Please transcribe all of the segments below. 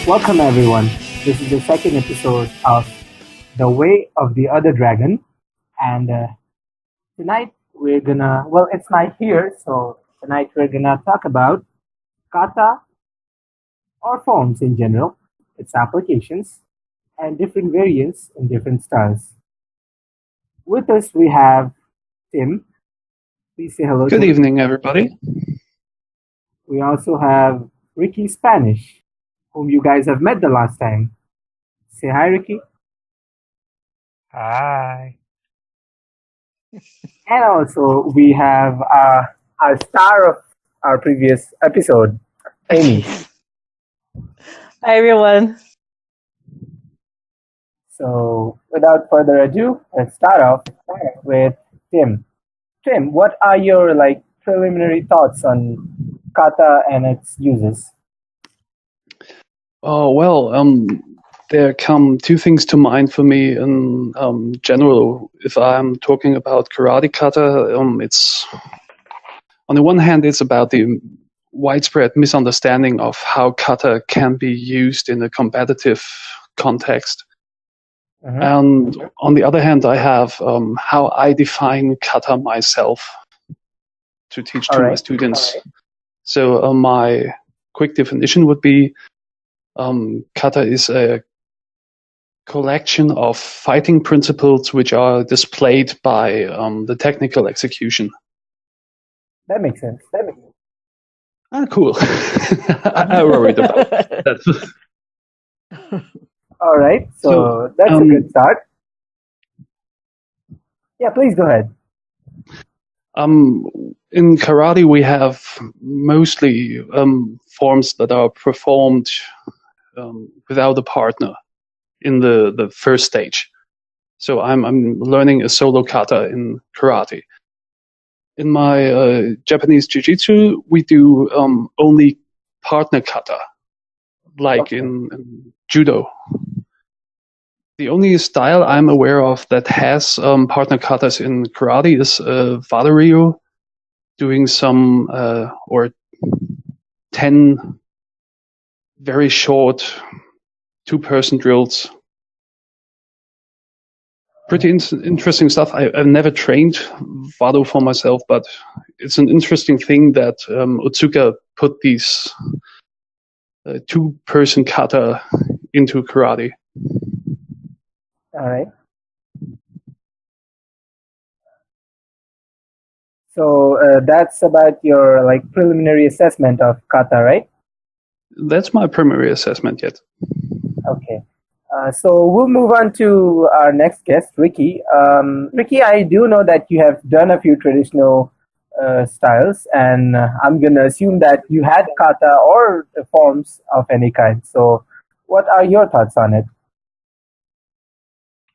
Welcome everyone. This is the second episode of The Way of the Other Dragon, and tonight it's night here, so tonight we're gonna talk about kata or forms in general, its applications, and different variants in different styles. With us we have Tim. Please say hello. Good Tim. evening, everybody. We also have Ricky Spanish, whom you guys have met the last time. Say hi, Ricky. Hi. And also, we have our star of our previous episode, Amy. Hi, everyone. So, without further ado, let's start off with Tim. Tim, what are your preliminary thoughts on kata and its uses? Oh, well, there come two things to mind for me in general. If I'm talking about karate kata, it's on the one hand, it's about the widespread misunderstanding of how kata can be used in a competitive context. Mhm. And on the other hand, I have how I define kata myself to teach to my students. So my quick definition would be kata is a collection of fighting principles which are displayed by the technical execution. That makes sense. Ah, cool. I worried about that. All right, so that's a good start. Yeah, please go ahead. In karate, we have mostly forms that are performed without a partner in the first stage. So I'm learning a solo kata in karate. In my Japanese jiu-jitsu, we do only partner kata, like in judo. The only style I'm aware of that has partner katas in karate is Vado-Ryu, doing some or 10 very short two-person drills. Pretty interesting stuff. I've never trained Vado for myself, but it's an interesting thing that Otsuka put these two-person kata into karate. All right. So that's about your preliminary assessment of kata, right? That's my primary assessment yet. Okay. So we'll move on to our next guest, Ricky. Ricky, I do know that you have done a few traditional styles, and I'm going to assume that you had kata or the forms of any kind. So what are your thoughts on it?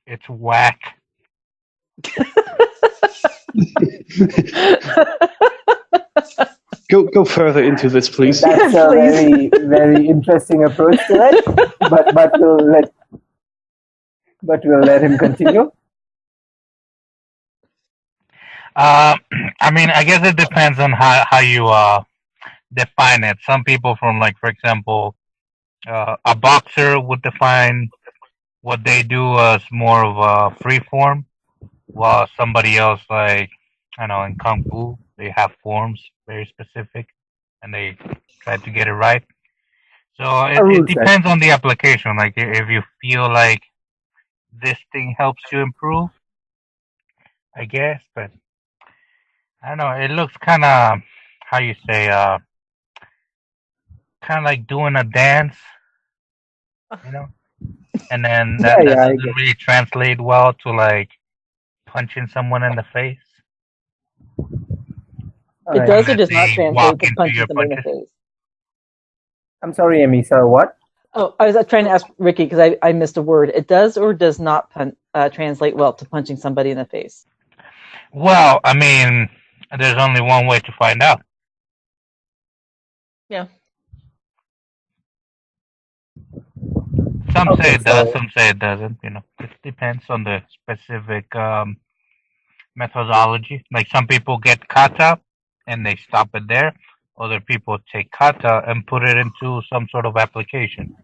It's whack. Go further into this, please. That's a very, very interesting approach to it, but we'll let him continue. I mean, I guess it depends on how you define it. Some people for example, a boxer would define what they do as more of a free form, while somebody else, I know, in Kung Fu, they have forms very specific, and they try to get it right. So it depends on the application. Like if you feel like this thing helps you improve, I guess, but I don't know. It looks kind of, how you say, kind of like doing a dance, and then that doesn't really translate well to punching someone in the face. All It right. does or That does not they walk translate to into punching your somebody in the punches. face. I'm sorry, Amy. So what? Oh, I was trying to ask Ricky because I missed a word. It does or does not translate well to punching somebody in the face. Well, I mean, there's only one way to find out. Yeah. Some say Okay, it does, so some say it doesn't. It depends on the specific methodology. Like some people get kata and they stop it there. Other people take kata and put it into some sort of application,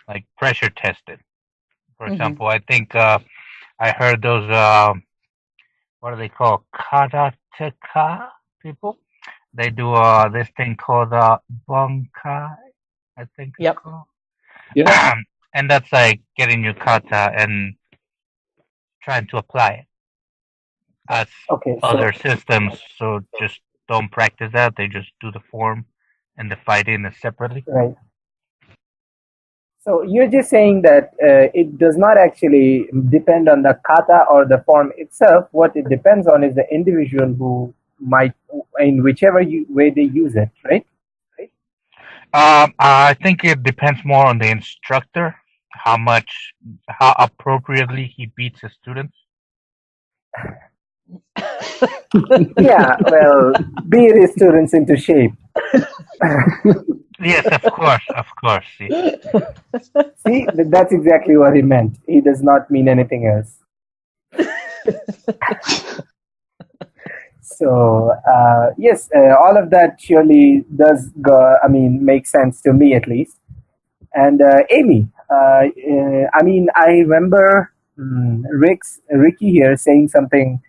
like pressure tested. For Mm-hmm. example, I think I heard those what are they called? Karateka people. They do this thing called bunkai, I think it's Yep. called. Yeah. And that's like getting your kata and trying to apply it as okay, other so systems. So just don't practice that. They just do the form and the fighting is separately. right. So you're just saying that it does not actually depend on the kata or the form itself. What it depends on is the individual who might, in whichever way they use it, right? I think it depends more on the instructor, how appropriately he beats his students. Yeah, well, beat his students into shape. Yes, of course, of course. See. See, that's exactly what he meant. He does not mean anything else. So yes, all of that surely does go, I mean, make sense to me at least. And Amy, I mean, I remember Ricky here saying something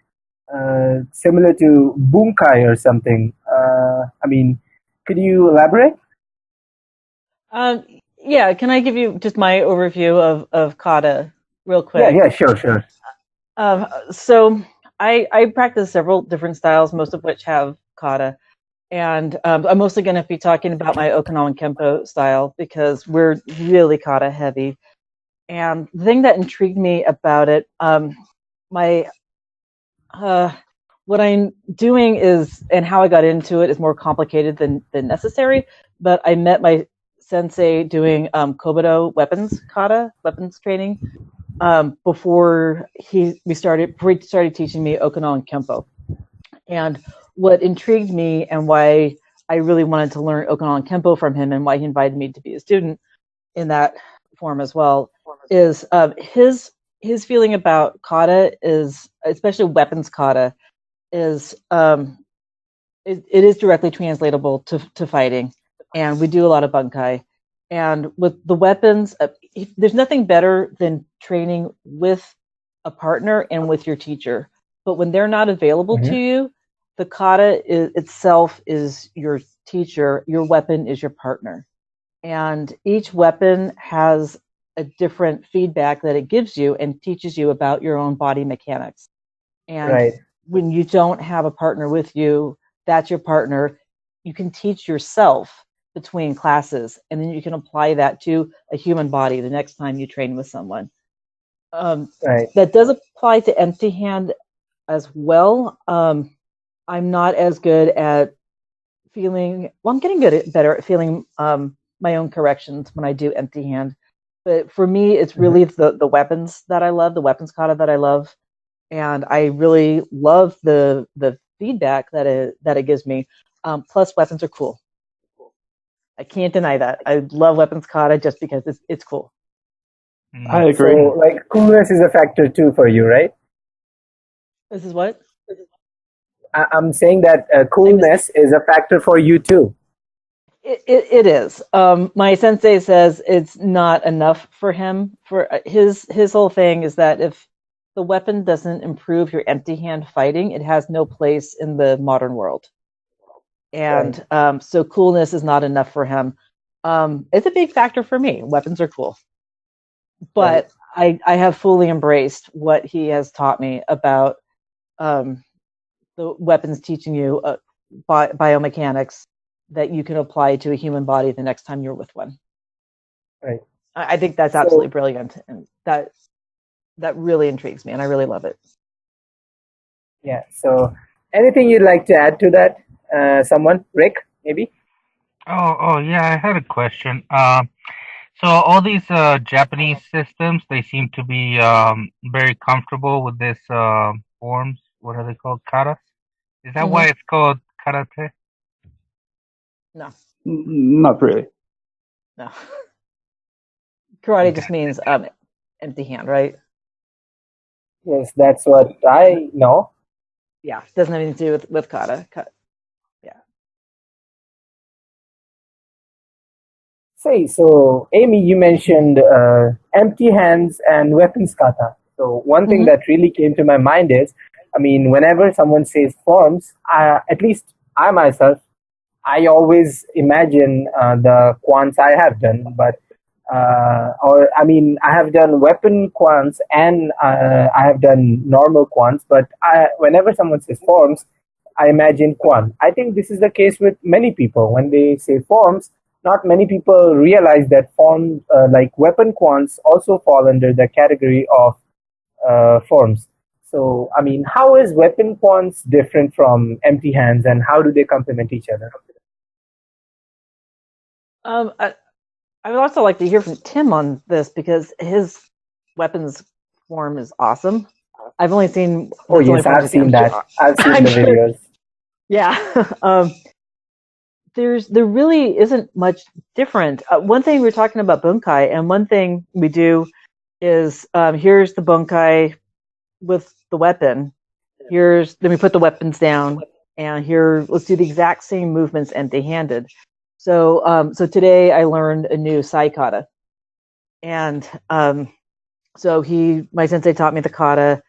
similar to bunkai or something. I mean, could you elaborate? Um, yeah, can I give you just my overview of kata real Yeah, quick? yeah, sure, sure. So I practice several different styles, most of which have kata. And I'm mostly going to be talking about my Okinawan Kempo style because we're really kata heavy. And the thing that intrigued me about it, my what I'm doing is, and how I got into it is more complicated than necessary. But I met my sensei doing Kobudo weapons kata, weapons training, before before he started teaching me Okinawan Kempo. And what intrigued me and why I really wanted to learn Okinawan Kempo from him and why he invited me to be a student in that form as well is his feeling about kata is, especially weapons kata, is it is directly translatable to fighting, and we do a lot of bunkai. And with the weapons, there's nothing better than training with a partner and with your teacher. But when they're not available to Hmm. you, the kata itself is your teacher, your weapon is your partner. And each weapon has a different feedback that it gives you and teaches you about your own body mechanics. And Right, when you don't have a partner with you, that's your partner. You can teach yourself between classes, and then you can apply that to a human body the next time you train with someone. Um, right, that does apply to empty hand as well. I'm not as good at feeling, well, I'm getting better at feeling my own corrections when I do empty hand. But for me, it's hmm, really the weapons that I love, the weapons kata that I love, and I really love the feedback that it gives me. Plus, weapons are cool. I can't deny that. I love weapons kata just because it's cool. I Mm. so agree. like coolness is a factor too for you, right? This is what I'm saying that I missed. coolness is a factor for you too. It is. My sensei says it's not enough for him. For his whole thing is that if the weapon doesn't improve your empty hand fighting, it has no place in the modern world. Right, And so coolness is not enough for him. It's a big factor for me. Weapons are cool, right, but I have fully embraced what he has taught me about um, the weapons teaching you biomechanics that you can apply to a human body the next time you're with one. right. I think that's absolutely So brilliant, and that really intrigues me, and I really love it. yeah, so Anything you'd like to add to that? Someone? Rick, maybe? Oh, yeah, I had a question. So all these Japanese systems, they seem to be very comfortable with this forms. What are they called? Katas? Is that Hmm. why it's called karate? No, Not really. no. Karate Okay. just means empty hand, right? Yes, that's what I know. Yeah, doesn't have anything to do with kata. Yeah. Say, so Amy, you mentioned empty hands and weapons kata. So one thing Hmm. that really came to my mind is, I mean, whenever someone says forms, at least I myself, I always imagine the quants I have done, but or I mean, I have done weapon quants and I have done normal quants, but whenever someone says forms, I imagine quant. I think this is the case with many people. When they say forms, not many people realize that form, like weapon quants, also fall under the category of forms. So, I mean, how is weapon quants different from empty hands, and how do they complement each other? I would also like to hear from Tim on this because his weapons form is awesome. I've only seen Oh that's the only yes, forms I've I've seen. seen that. I've seen I'm the sure. videos. Yeah. There really isn't much different. One thing we are talking about bunkai, and one thing we do is here's the bunkai with the weapon. Then we put the weapons down, and here let's do the exact same movements empty-handed. So today I learned a new sai kata, and so my sensei taught me the kata,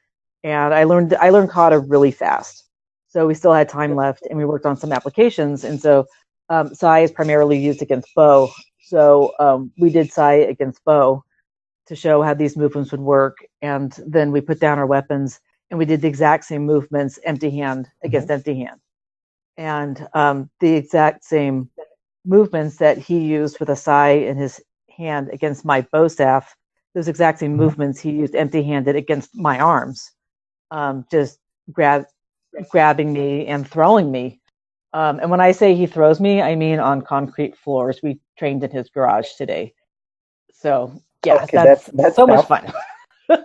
and I learned kata really fast. So we still had time left, and we worked on some applications. And so sai is primarily used against bow. So we did sai against bow to show how these movements would work, and then we put down our weapons, and we did the exact same movements, empty hand Mhm. against empty hand, and the exact same movements that he used with a sai in his hand against my bow staff, those exact same Mhm. movements he used empty-handed against my arms, just grabbing me and throwing me. And when I say he throws me, I mean on concrete floors. We trained in his garage today. So yeah, Okay, that's that's so much tough. fun.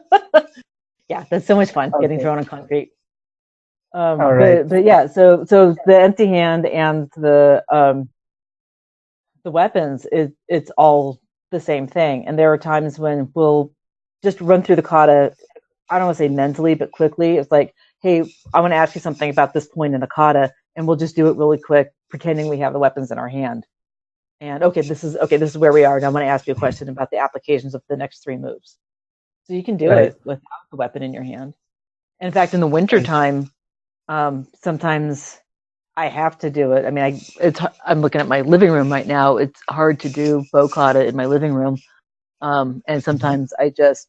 Yeah, that's so much fun getting Okay, thrown on concrete. all right. But yeah, so the empty hand and the weapons, it's all the same thing. And there are times when we'll just run through the kata. I don't want to say mentally, but quickly. It's like, hey, I want to ask you something about this point in the kata, and we'll just do it really quick, pretending we have the weapons in our hand. And this is where we are. And I want to ask you a question about the applications of the next three moves. So you can do Right. it without the weapon in your hand. And in fact, in the Right. wintertime, sometimes I have to do it. I mean, I'm looking at my living room right now. It's hard to do bow kata in my living room, and Mhm. sometimes I just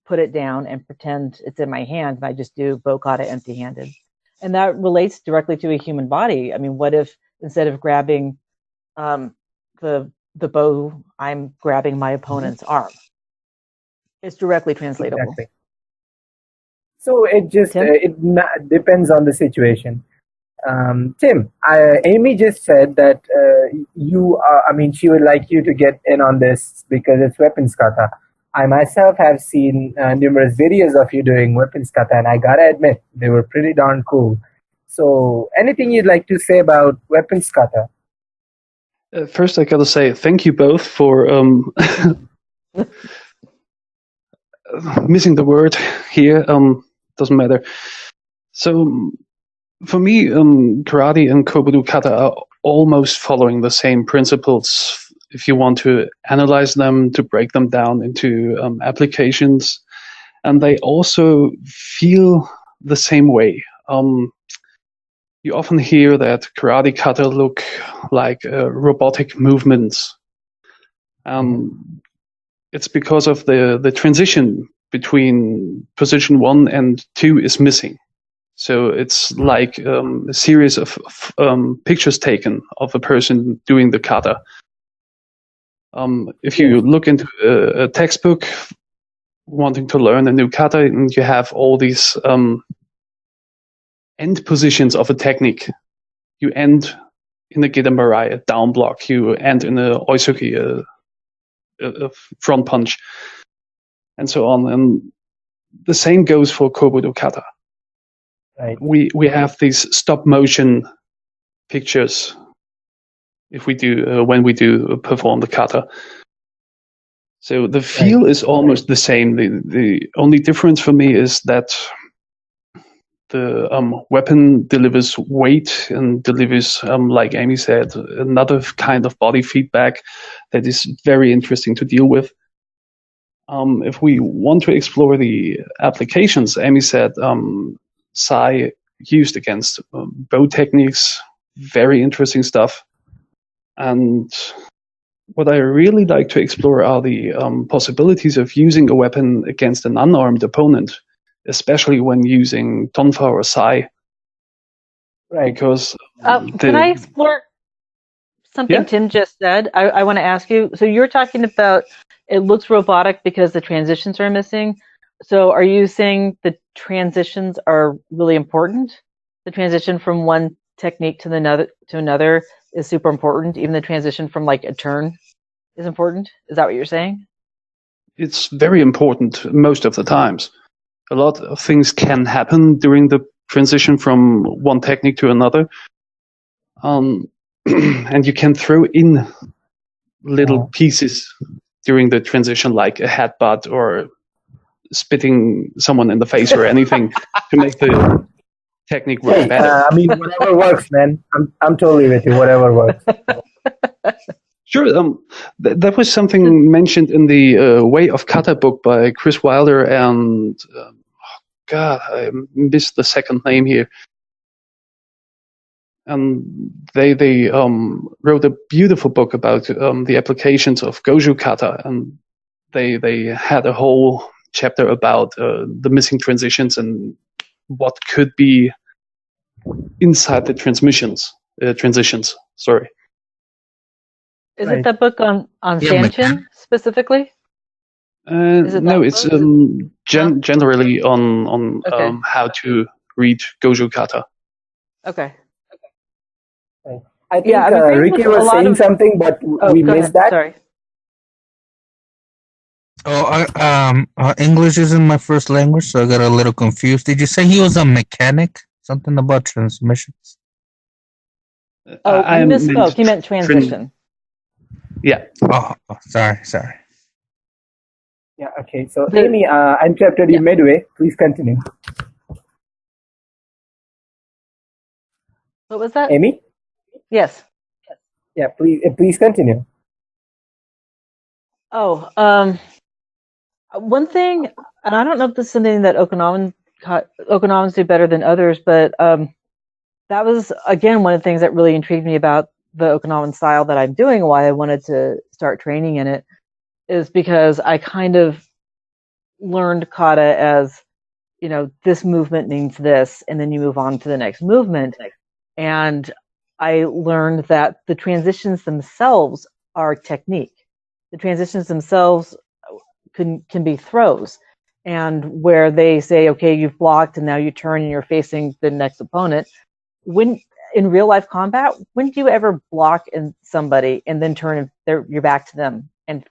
put it down and pretend it's in my hand, and I just do bow kata empty-handed. And that relates directly to a human body. I mean, what if instead of grabbing um, the bow, I'm grabbing my Mhm. opponent's arm? It's directly translatable. Exactly. So it just Tim? depends on the situation. Tim, Amy just said that I mean, she would like you to get in on this because it's weapons kata. I myself have seen numerous videos of you doing weapons kata, and I gotta admit, they were pretty darn cool. So, anything you'd like to say about weapons kata? First, I gotta say thank you both for missing the word here. Doesn't matter. So for me, karate and kobudo kata are almost following the same principles. If you want to analyze them, to break them down into applications, and they also feel the same way. You often hear that karate kata look like robotic movements. Mhm. It's because of the transition between position 1 and 2 is missing. So it's like a series of pictures taken of a person doing the kata. If Yes. you look into a textbook wanting to learn a new kata, and you have all these end positions of a technique. You end in a Gidambarai, a down block. You end in a Oisuki, a front punch, and so on. And the same goes for Kobudo Kata. Right. We have these stop motion pictures if we do when we do perform the kata. So the feel is almost the same. The only difference for me is that the weapon delivers weight and delivers, like Amy said, another kind of body feedback that is very interesting to deal with. If we want to explore the applications, Amy said Sai used against bow techniques, very interesting stuff. And what I really like to explore are the possibilities of using a weapon against an unarmed opponent, especially when using Tonfa or Sai. Right. Because can I explore something Tim just said? I want to ask you. So you're talking about it looks robotic because the transitions are missing. So are you saying the transitions are really important? The transition from one technique to another is super important. Even the transition from like a turn is important. Is that what you're saying? It's very important most of the times. A lot of things can happen during the transition from one technique to another. And you can throw in little pieces during the transition, like a headbutt or spitting someone in the face or anything to make the technique work better. I mean, whatever works, man. I'm totally with you. Whatever works. Sure. That was something mentioned in the Way of Kata book by Chris Wilder and God, I missed the second name here. And they wrote a beautiful book about the applications of Goju Kata, and they had a whole chapter about the missing transitions and what could be inside the transitions. Sorry. Is it that book on Sanchin specifically? No, it's generally on how to read Goju Kata. Okay. I think Ricky was saying something, but we missed that. Sorry. English isn't my first language, so I got a little confused. Did you say he was a mechanic? Something about transmissions? You misspoke. You meant transition. Yeah. Oh, sorry. Yeah, okay. So, Amy, I interrupted you midway. Please continue. What was that? Amy? Yes. Yeah, please continue. One thing, and I don't know if this is something that Okinawans do better than others, but that was, again, one of the things that really intrigued me about the Okinawan style that I'm doing, why I wanted to start training in it, is because I kind of learned kata as, this movement means this, and then you move on to the next movement. And I learned that the transitions themselves are technique. The transitions themselves can be throws. And where they say, okay, you've blocked and now you turn and you're facing the next opponent. When in real life combat, when do you ever block somebody and then turn your back to them and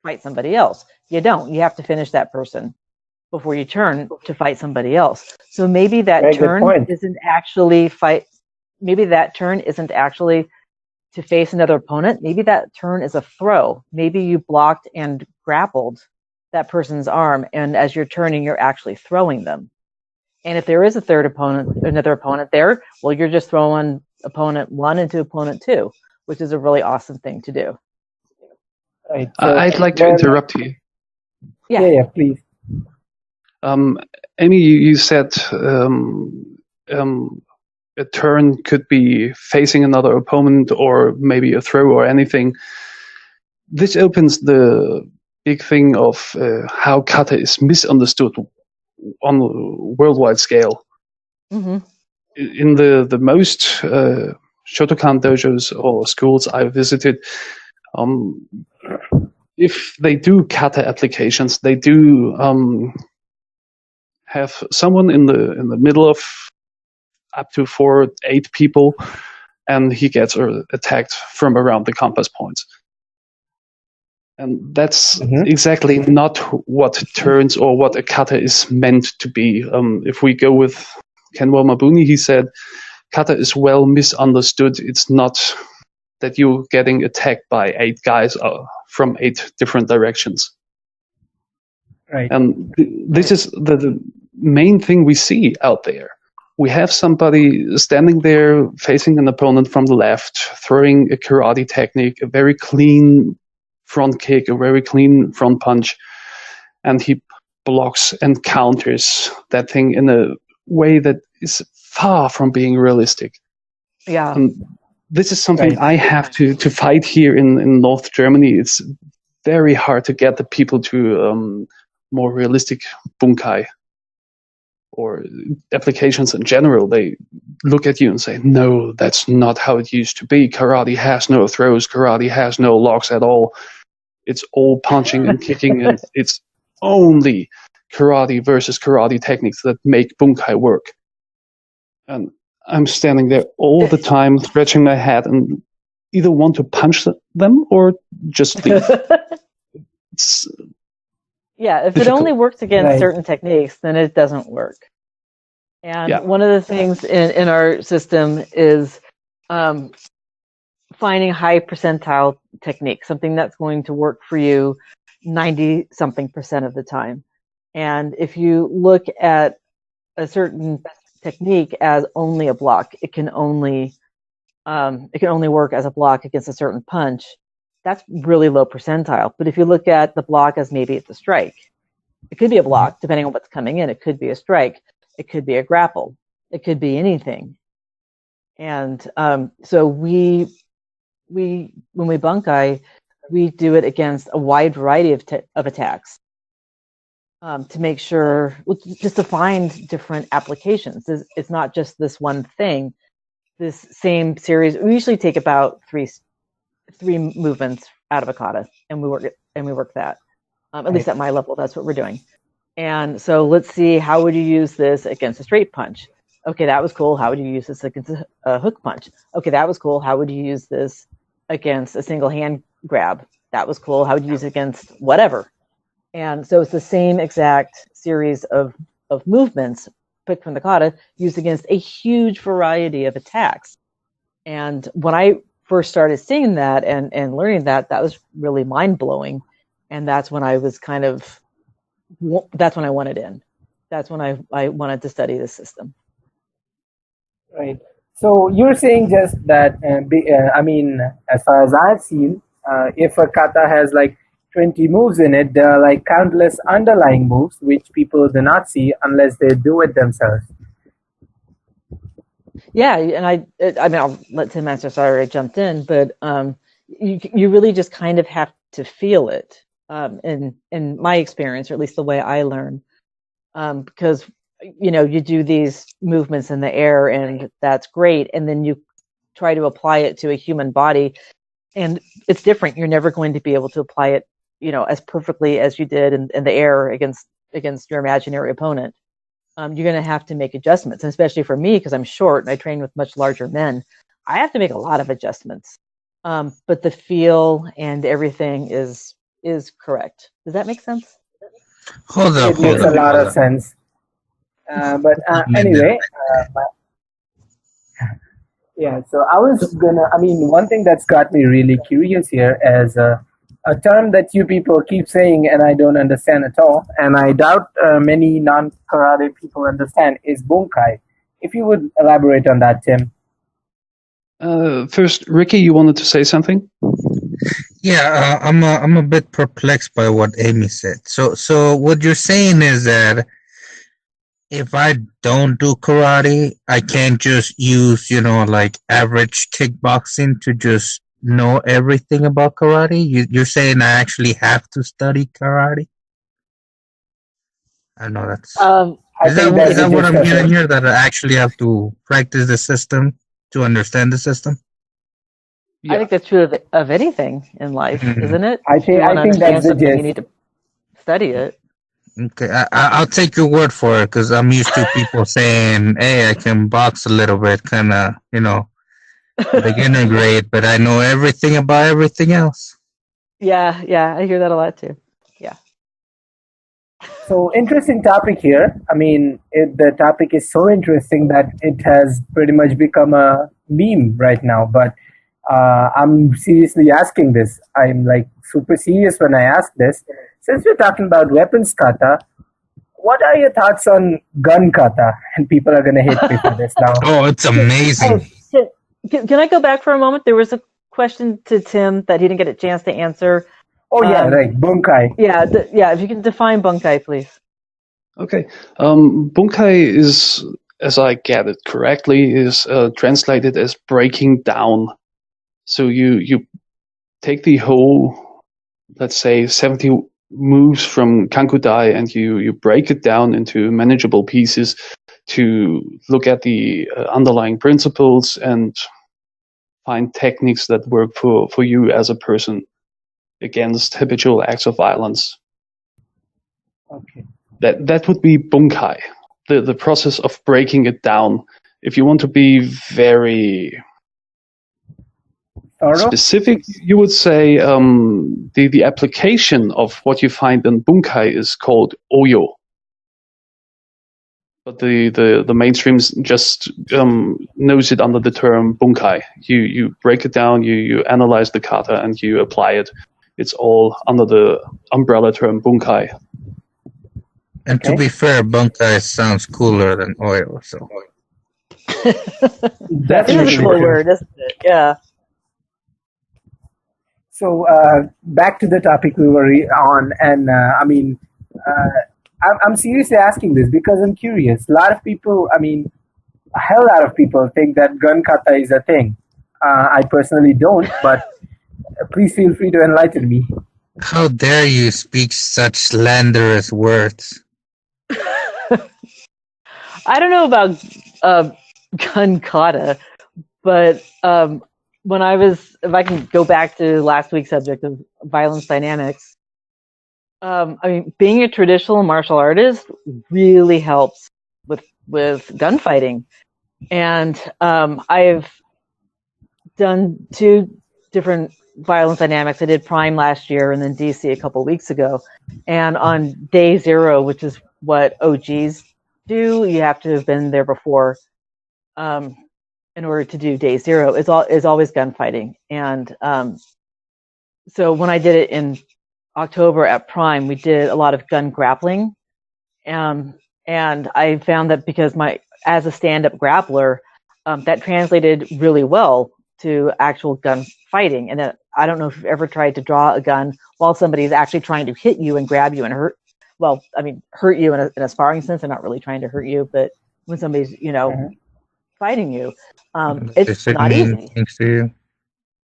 fight somebody else? You don't. You have to finish that person before you turn to fight somebody else. So maybe that turn isn't actually maybe that turn isn't actually to face another opponent. Maybe that turn is a throw. Maybe you blocked and grappled that person's arm, and as you're turning, you're actually throwing them. And if there is another opponent there, well, you're just throwing opponent 1 into opponent 2, which is a really awesome thing to do. Right, so I'd like to interrupt you. Yeah, please. Amy, you said a turn could be facing another opponent or maybe a throw or anything. This opens the big thing of how kata is misunderstood on a worldwide scale. Mm-hmm. In the most Shotokan dojos or schools I visited, if they do kata applications, they do have someone in the middle of up to 4-8 people, and he gets attacked from around the compass points. And that's exactly not what turns or what a kata is meant to be. If we go with Kenwa Mabuni, he said, kata is well misunderstood. It's not that you're getting attacked by 8 guys from 8 different directions. Right. And this is the main thing we see out there. We have somebody standing there facing an opponent from the left, throwing a karate technique, a very clean front kick, a very clean front punch, and he blocks and counters that thing in a way that is far from being realistic. Yeah. And this is something I have to fight here in North Germany. It's very hard to get the people to more realistic bunkai or applications in general. They look at you and say, no, that's not how it used to be. Karate has no throws. Karate has no locks at all. It's all punching and kicking, and it's only karate versus karate techniques that make bunkai work. And I'm standing there all the time, scratching my head, and either want to punch them or just leave. Yeah, if it only works against certain techniques, then it doesn't work. And one of the things in our system is finding high percentile technique, something that's going to work for you 90-something% of the time. And if you look at a certain technique as only a block, it can only work as a block against a certain punch. That's really low percentile. But if you look at the block as maybe it's a strike, it could be a block depending on what's coming in. It could be a strike. It could be a grapple. It could be anything. And so when we bunkai, we do it against a wide variety of attacks to make sure, just to find different applications. It's not just this one thing. This same series, we usually take about three movements out of a kata, and we work that. At least at my level, that's what we're doing. And so let's see, how would you use this against a straight punch? Okay, that was cool. How would you use this against a hook punch? Okay, that was cool. How would you use this against a single hand grab? That was cool. How would you use it against whatever? And so it's the same exact series of movements picked from the kata used against a huge variety of attacks. And when I first started seeing that and learning that was really mind-blowing. And that's when I was that's when I wanted in. That's when I wanted to study this system. Right. So you're saying just that, I mean, as far as I've seen, if a kata has like 20 moves in it, there are like countless underlying moves which people do not see unless they do it themselves. Yeah, and I mean, I'll let Tim answer. Sorry, I jumped in, but you really just kind of have to feel it. In my experience, or at least the way I learn, because you do these movements in the air, and that's great, and then you try to apply it to a human body, and it's different. You're never going to be able to apply it, as perfectly as you did in the air against your imaginary opponent. You're going to have to make adjustments, and especially for me, because I'm short and I train with much larger men, I have to make a lot of adjustments. But the feel and everything is correct. Does that make sense? It makes a lot of sense. But anyway, yeah, so one thing that's got me really curious here is a term that you people keep saying and I don't understand at all, and I doubt many non-karate people understand, is bunkai. If you would elaborate on that, Tim. First, Ricky, you wanted to say something? Yeah, I'm a bit perplexed by what Amy said. So what you're saying is that if I don't do karate, I can't just use, like average kickboxing to just know everything about karate? You're saying I actually have to study karate? I don't know. Is that what I'm hearing here? That I actually have to practice the system to understand the system? Yeah. I think that's true of anything in life, isn't it? I think that's the gist. You need to study it. Okay, I'll take your word for it because I'm used to people saying, "Hey, I can box a little bit," kind of, beginner grade, but I know everything about everything else. Yeah, I hear that a lot too. Yeah. So interesting topic here. I mean, the topic is so interesting that it has pretty much become a meme right now. But I'm seriously asking this. I'm like super serious when I ask this. Since we're talking about weapons kata, what are your thoughts on gun kata? And people are gonna hate me for this now. Oh, it's amazing. Can I go back for a moment? There was a question to Tim that he didn't get a chance to answer. Oh yeah, right, bunkai. Yeah, if you can define bunkai, please. Okay. Bunkai is, as I get it correctly, is translated as breaking down. So you take the whole, let's say, 70 moves from Kankudai and you break it down into manageable pieces to look at the underlying principles and find techniques that work for you as a person against habitual acts of violence. Okay. That would be bunkai, the process of breaking it down. If you want to be very specific, you would say the application of what you find in bunkai is called oyo. But the mainstream just knows it under the term bunkai. You break it down, you analyze the kata, and you apply it. It's all under the umbrella term bunkai. And to be fair, bunkai sounds cooler than oil. So It is a cool word, isn't it? Yeah. So back to the topic we were on, and I mean, I'm seriously asking this because I'm curious. A lot of people, I mean, a hell lot of people think that gun kata is a thing. I personally don't, but please feel free to enlighten me. How dare you speak such slanderous words? I don't know about gun kata, but when I was, if I can go back to last week's subject of violence dynamics, I mean, being a traditional martial artist really helps with gunfighting. And I've done 2 different violence dynamics. I did Prime last year and then DC a couple weeks ago. And on day 0, which is what OGs do, you have to have been there before in order to do day 0, is always gunfighting. And so when I did it in October at Prime, we did a lot of gun grappling. And I found that because as a stand-up grappler, that translated really well to actual gun fighting. And I don't know if you've ever tried to draw a gun while somebody's actually trying to hit you and grab you and hurt. Well, I mean, hurt you in a sparring sense. They're not really trying to hurt you, but when somebody's, fighting you, it's not easy.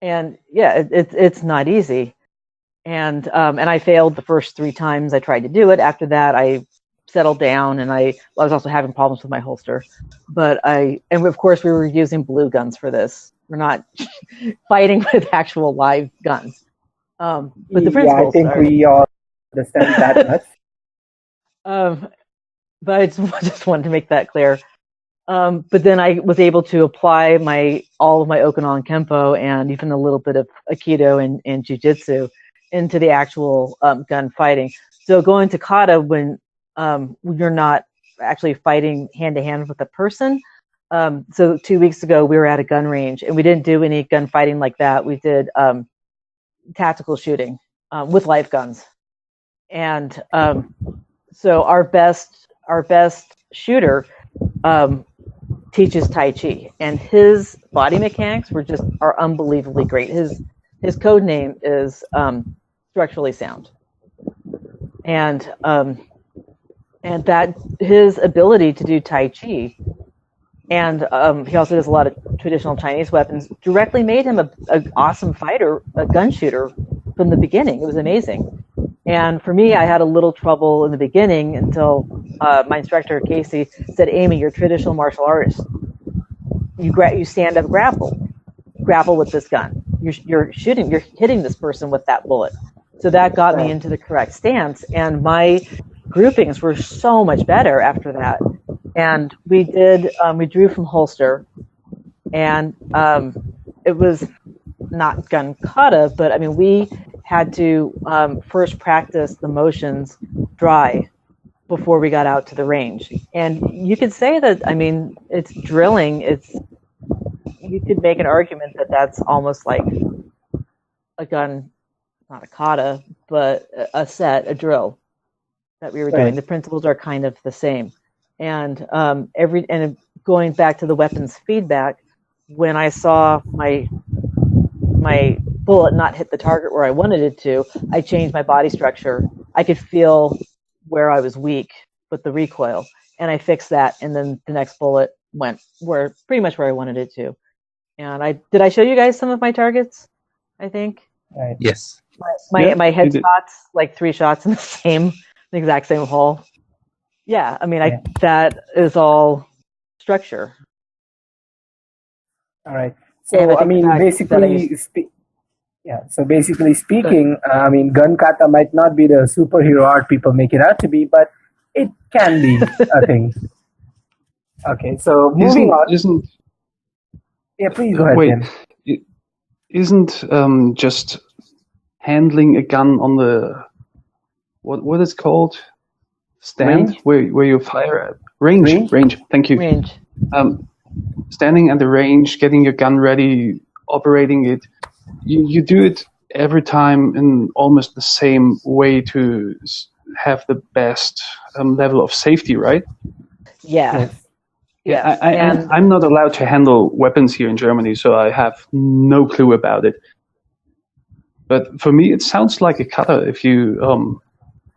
And yeah, it's not easy. And I failed the first 3 times I tried to do it. After that, I settled down, and I was also having problems with my holster. And of course, we were using blue guns for this. We're not fighting with actual live guns. But the principles. I think we all understand that much. But I just wanted to make that clear. But then I was able to apply all of my Okinawan Kempo and even a little bit of Aikido and Jiu-Jitsu into the actual gun fighting. So going to kata when you're not actually fighting hand to hand with a person. So 2 weeks ago we were at a gun range and we didn't do any gun fighting like that. We did tactical shooting with live guns. And so our best shooter teaches Tai Chi, and his body mechanics are unbelievably great. His code name is Structurally Sound, and that his ability to do Tai Chi, and he also does a lot of traditional Chinese weapons, directly made him an awesome fighter, a gun shooter from the beginning. It was amazing. And for me, I had a little trouble in the beginning until my instructor, Casey, said, Amy, you're a traditional martial artist. You stand up, grapple with this gun. You're hitting this person with that bullet. So that got me into the correct stance. And my groupings were so much better after that. And we drew from holster, and it was not gun kata, but I mean, we had to first practice the motions dry before we got out to the range. And you could say that, I mean, it's drilling. You could make an argument that that's almost like a gun, not a kata, but a drill that we were doing. Right. The principles are kind of the same. And going back to the weapons feedback, when I saw my bullet not hit the target where I wanted it to, I changed my body structure. I could feel where I was weak with the recoil, and I fixed that, and then the next bullet went pretty much where I wanted it to. And I show you guys some of my targets? I think. Right. Yes. My Yeah, you did. headshots, like 3 shots in the exact same hole. Yeah, I mean, Yeah. that is all structure. All right. And So I think mean, the fact that basically, So basically speaking, I mean, gun kata might not be the superhero art people make it out to be, but it can be a thing. Okay. So moving on. Isn't Yeah, please go ahead, wait? Tim. Isn't just handling a gun on the what is called stand Range? where you fire at range? Thank you. range. Standing at the range, getting your gun ready, operating it. You do it every time in almost the same way to have the best level of safety, right? Yeah. Yes. And I'm not allowed to handle weapons here in Germany, so I have no clue about it. But for me, it sounds like a kata if you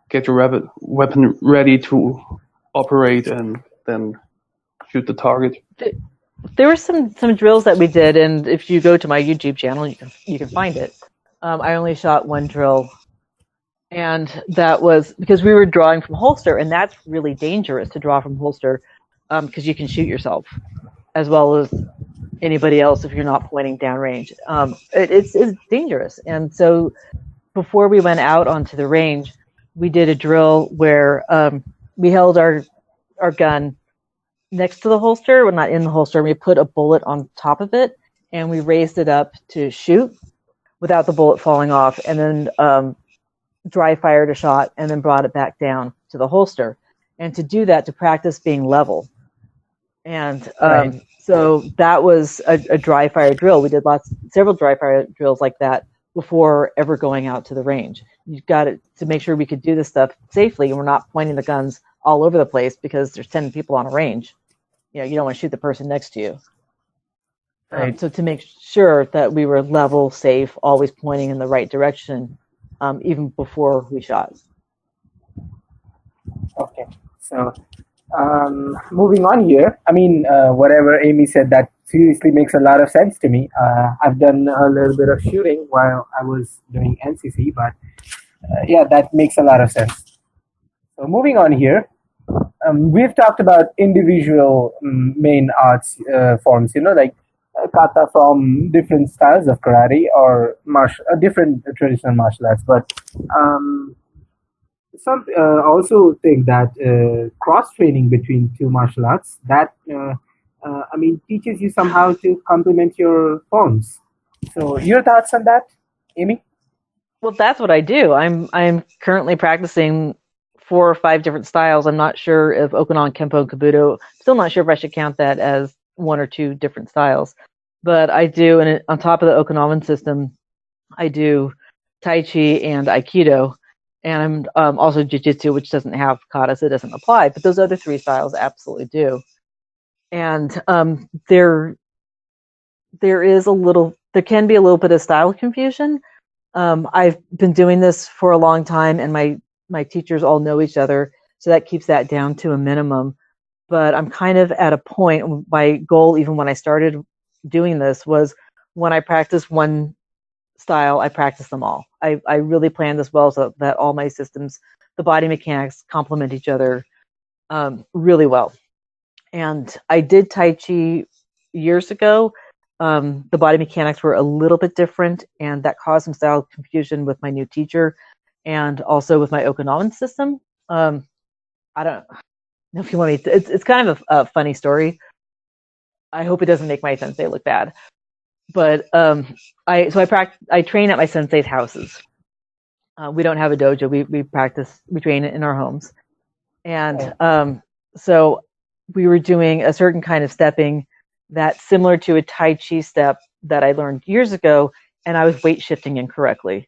get your weapon ready to operate and then shoot the target. there were some drills that we did, and if you go to my YouTube channel, you can find it. I only shot one drill, and that was because we were drawing from holster, and that's really dangerous to draw from holster because you can shoot yourself as well as anybody else if you're not pointing downrange. It's dangerous, and so before we went out onto the range, we did a drill where we held our gun next to the holster, well, not in the holster. We put a bullet on top of it, and we raised it up to shoot without the bullet falling off, and then dry fired a shot, and then brought it back down to the holster. And to do that, to practice being level. And Right. so that was a dry fire drill. We did several dry fire drills like that before ever going out to the range. You've got to make sure we could do this stuff safely, and we're not pointing the guns all over the place because there's 10 people on a range. You don't want to shoot the person next to you. Right. So to make sure that we were level, safe, always pointing in the right direction, even before we shot. Okay. So moving on here, I mean, whatever Amy said, that seriously makes a lot of sense to me. I've done a little bit of shooting while I was doing NCC, but yeah, that makes a lot of sense. So moving on here, we've talked about individual main arts forms, like kata from different styles of karate or different traditional martial arts. But some also think that cross training between two martial arts that teaches you somehow to complement your forms. So your thoughts on that, Amy? Well, that's what I do. I'm currently practicing 4 or 5 different styles. I'm not sure if Okunan, Kempo, and Kabuto. Still not sure if I should count that as 1 or 2 different styles. But I do, and on top of the Okinawan system, I do Tai Chi and Aikido, and I'm also Jiu-Jitsu, which doesn't have kata, so it doesn't apply. But those other 3 styles absolutely do. And there can be a little bit of style confusion. I've been doing this for a long time, and my teachers all know each other, so that keeps that down to a minimum. But I'm kind of at a point, my goal, even when I started doing this, was when I practice one style, I practice them all. I really plan this well so that all my systems, the body mechanics, complement each other really well. And I did Tai Chi years ago. The body mechanics were a little bit different, and that caused some style confusion with my new teacher and also with my Okinawan system. I don't know if you want me to, it's kind of a funny story. I hope it doesn't make my sensei look bad. But I train at my sensei's houses. We don't have a dojo. We train in our homes. And so we were doing a certain kind of stepping that's similar to a Tai Chi step that I learned years ago, and I was weight shifting incorrectly.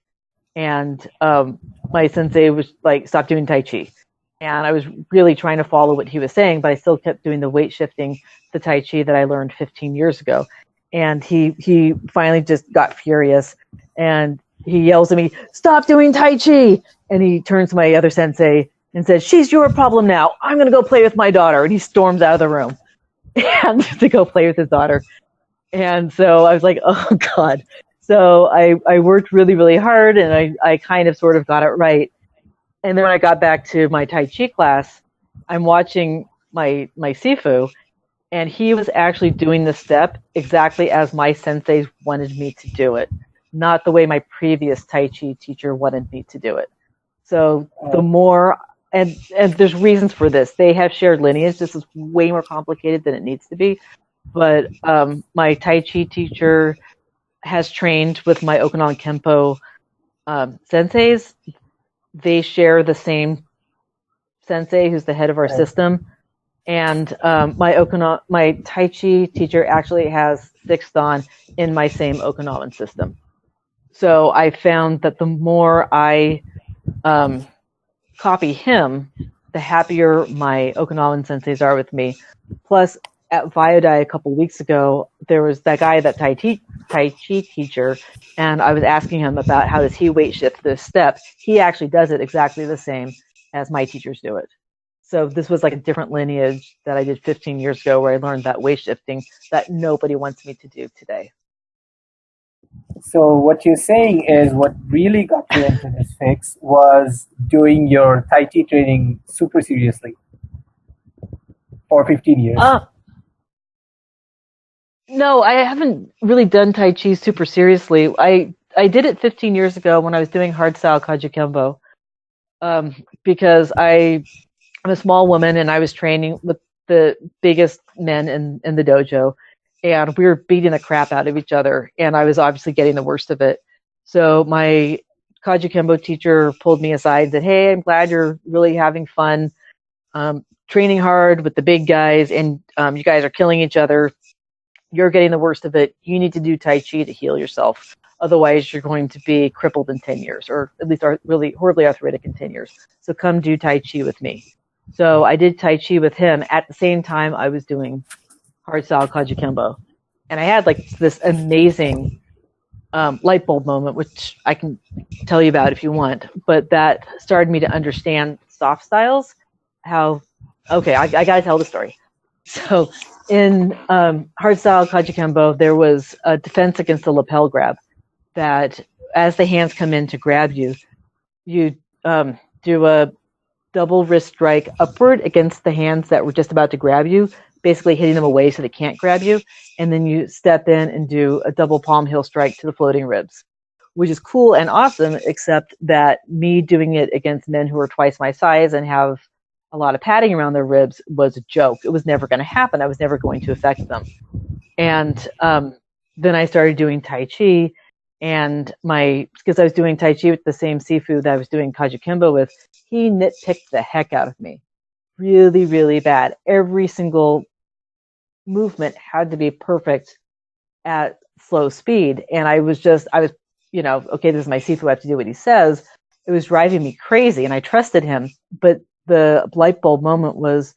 And my sensei was like, stop doing Tai Chi. And I was really trying to follow what he was saying, but I still kept doing the weight shifting, the Tai Chi that I learned 15 years ago. And he finally just got furious, and he yells at me, stop doing Tai Chi. And he turns to my other sensei and says, she's your problem now. I'm going to go play with my daughter. And he storms out of the room and to go play with his daughter. And so I was like, oh, God. So I worked really, really hard, and I kind of sort of got it right. And then when I got back to my Tai Chi class, I'm watching my Sifu, and he was actually doing the step exactly as my senseis wanted me to do it, not the way my previous Tai Chi teacher wanted me to do it. So the more, and there's reasons for this. They have shared lineage. This is way more complicated than it needs to be. But my Tai Chi teacher has trained with my Okinawan Kempo senseis. They share the same sensei who's the head of our system. And my Tai Chi teacher actually has 6th Dan in my same Okinawan system. So I found that the more I copy him, the happier my Okinawan senseis are with me. Plus, at Viodai a couple weeks ago, there was that guy, that Tai Chi teacher, and I was asking him about how does he weight shift this step. He actually does it exactly the same as my teachers do it. So this was like a different lineage that I did 15 years ago, where I learned that weight shifting that nobody wants me to do today. So what you're saying is what really got you into this fix was doing your Tai Chi training super seriously for 15 years. No, I haven't really done Tai Chi super seriously. I did it 15 years ago when I was doing hardstyle Kajikembo, because I'm a small woman and I was training with the biggest men in the dojo, and we were beating the crap out of each other, and I was obviously getting the worst of it. So my Kajikembo teacher pulled me aside and said, hey, I'm glad you're really having fun training hard with the big guys, and you guys are killing each other. You're getting the worst of it. You need to do Tai Chi to heal yourself. Otherwise, you're going to be crippled in 10 years, or at least really horribly arthritic in 10 years. So come do Tai Chi with me. So I did Tai Chi with him at the same time I was doing hardstyle Kajikembo. And I had like this amazing light bulb moment, which I can tell you about if you want. But that started me to understand soft styles. I got to tell the story. So in hardstyle Kajikembo, there was a defense against the lapel grab, that as the hands come in to grab you, you do a double wrist strike upward against the hands that were just about to grab you, basically hitting them away so they can't grab you. And then you step in and do a double palm heel strike to the floating ribs, which is cool and awesome, except that me doing it against men who are twice my size and have a lot of padding around their ribs was a joke. It was never going to happen. I was never going to affect them. And then I started doing Tai Chi, and because I was doing Tai Chi with the same Sifu that I was doing Kajikembo with, he nitpicked the heck out of me. Really, really bad. Every single movement had to be perfect at slow speed. And I was, okay, this is my Sifu, I have to do what he says. It was driving me crazy, and I trusted him. But the light bulb moment was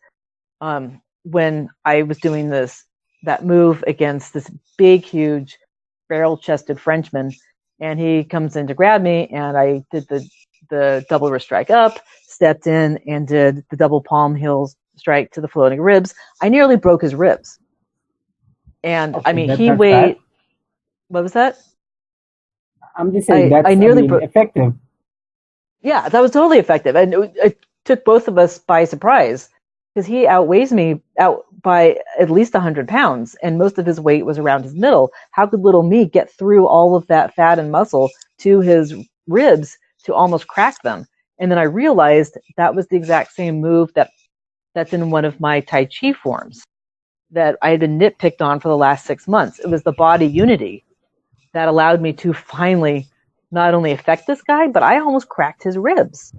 when I was doing that move against this big, huge, barrel-chested Frenchman, and he comes in to grab me, and I did the double wrist strike up, stepped in, and did the double palm heel strike to the floating ribs. I nearly broke his ribs. And Okay, he weighed. What was that? I'm just saying that's effective. Yeah, that was totally effective, and it took both of us by surprise, because he outweighs me out by at least 100 pounds, and most of his weight was around his middle. How could little me get through all of that fat and muscle to his ribs to almost crack them? And then I realized that was the exact same move that that's in one of my Tai Chi forms that I had been nitpicked on for the last 6 months. It was the body unity that allowed me to finally not only affect this guy, but I almost cracked his ribs.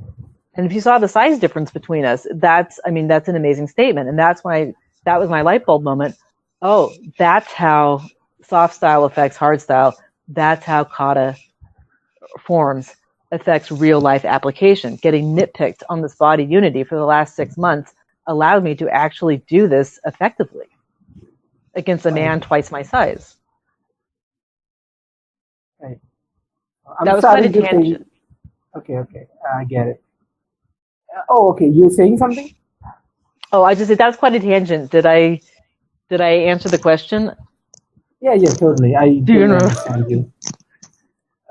And if you saw the size difference between us, that's an amazing statement. And that was my light bulb moment. Oh, that's how soft style affects hard style. That's how Kata forms affects real life application. Getting nitpicked on this body unity for the last 6 months allowed me to actually do this effectively against a man twice my size. Right. That was quite a tangent. Okay, I get it. Okay, you're saying something? Oh, I just said that was quite a tangent. Did I answer the question? Yeah, totally. I Do you totally know? understand you.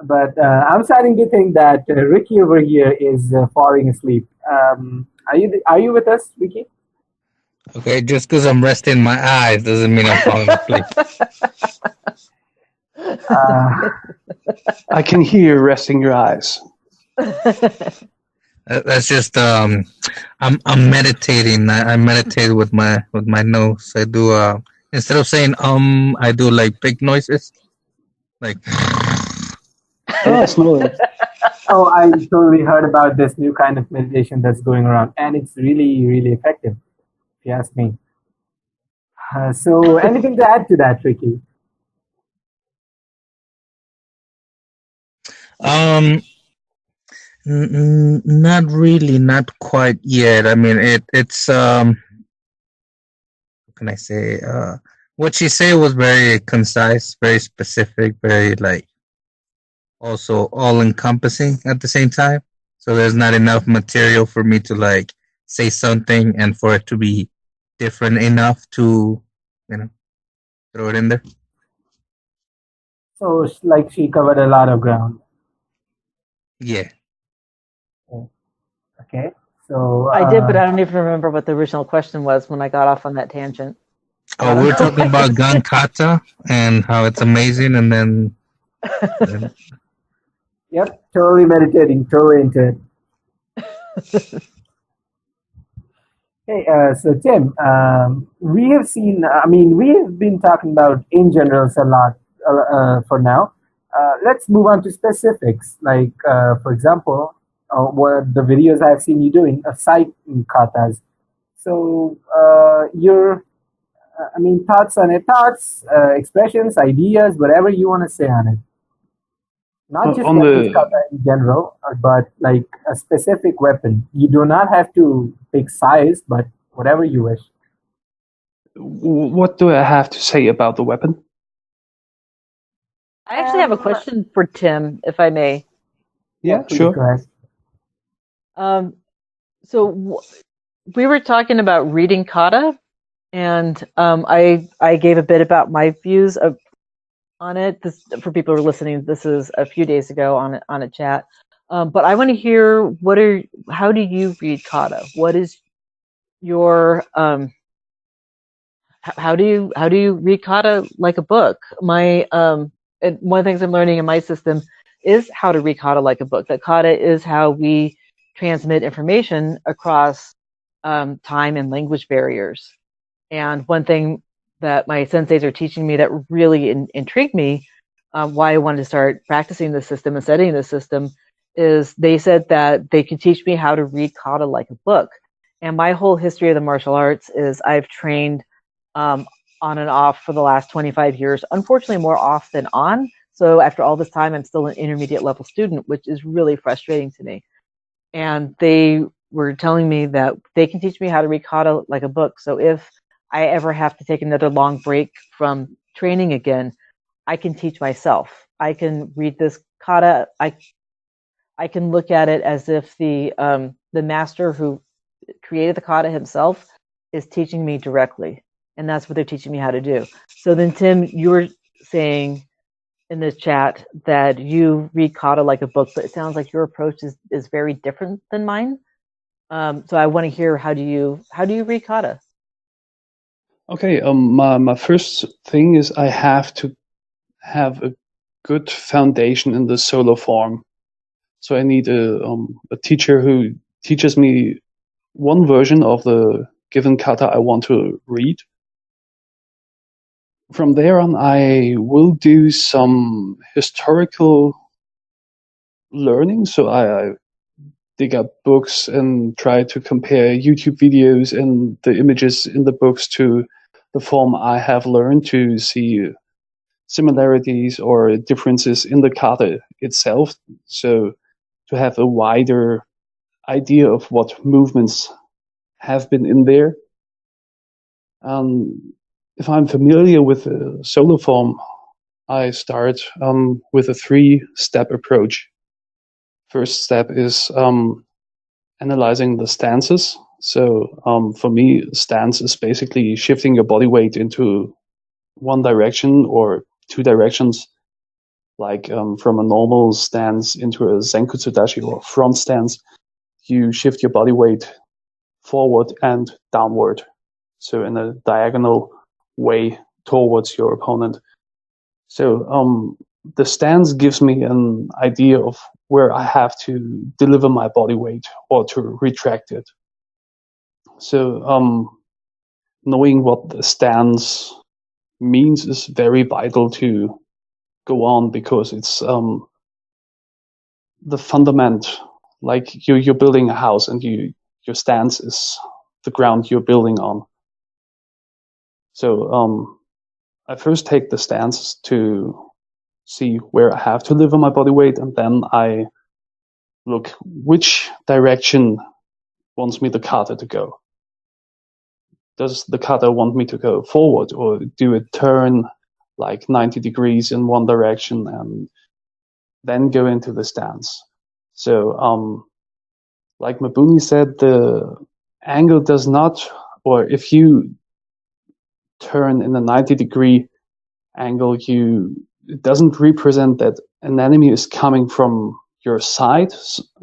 But I'm starting to think that Ricky over here is falling asleep. Are you with us, Ricky? Okay, just because I'm resting my eyes doesn't mean I'm falling asleep. I can hear you resting your eyes. That's just I'm meditating. I meditate with my nose. I do instead of saying I do like big noises, like. Oh, snoring. Oh, I totally heard about this new kind of meditation that's going around, and it's really, really effective, if you ask me. So, anything to add to that, Ricky? Not really, not quite yet. I mean, it's what can I say? What she said was very concise, very specific, very like also all encompassing at the same time. So there's not enough material for me to like say something and for it to be different enough to, throw it in there. So, like, she covered a lot of ground. Yeah. Okay. So, I did, but I don't even remember what the original question was when I got off on that tangent. Oh, we're talking about gun kata and how it's amazing, and then. Yep, totally meditating, totally into it. Hey, so Tim, we have seen, we have been talking about in generals a lot for now. Let's move on to specifics, like, for example, what the videos I've seen you doing, side katas. So, thoughts on it, expressions, ideas, whatever you want to say on it. Not just On weapons the kata in general, but like a specific weapon. You do not have to pick size, but whatever you wish. what do I have to say about the weapon? I actually have a question for Tim, if I may. Yeah, Please sure. go ahead. So we were talking about reading kata, and I gave a bit about my views on it. This, for people who are listening, this is a few days ago on a chat. But I want to hear how do you read kata? What is your how do you read kata like a book? And one of the things I'm learning in my system is how to read kata like a book. That kata is how we transmit information across time and language barriers. And one thing that my senseis are teaching me that really intrigued me, why I wanted to start practicing this system and studying this system, is they said that they could teach me how to read kata like a book. And my whole history of the martial arts is I've trained on and off for the last 25 years, unfortunately more off than on. So after all this time, I'm still an intermediate level student, which is really frustrating to me. And they were telling me that they can teach me how to read kata like a book. So if I ever have to take another long break from training again, I can teach myself. I can read this kata. I can look at it as if the master who created the kata himself is teaching me directly, and that's what they're teaching me how to do. So then, Tim, you were saying in the chat that you read kata like a book, but it sounds like your approach is very different than mine. So I want to hear how do you read kata? Okay, my first thing is I have to have a good foundation in the solo form. So I need a teacher who teaches me one version of the given kata I want to read. From there on, I will do some historical learning. So I dig up books and try to compare YouTube videos and the images in the books to the form I have learned to see similarities or differences in the kata itself. So to have a wider idea of what movements have been in there. If I'm familiar with the solo form, I start with a 3-step approach. First step is analyzing the stances. So for me, stance is basically shifting your body weight into one direction or two directions, like from a normal stance into a Zenkutsu Dashi or front stance. You shift your body weight forward and downward, so in a diagonal way towards your opponent. So the stance gives me an idea of where I have to deliver my body weight or to retract it. So knowing what the stance means is very vital to go on, because it's the fundament. Like you're building a house, and your stance is the ground you're building on. So I first take the stance to see where I have to deliver my body weight, and then I look which direction wants me the kata to go. Does the kata want me to go forward, or do it turn like 90 degrees in one direction and then go into the stance? So like Mabuni said, the angle does not, or if you turn in a 90-degree angle, it doesn't represent that an enemy is coming from your side.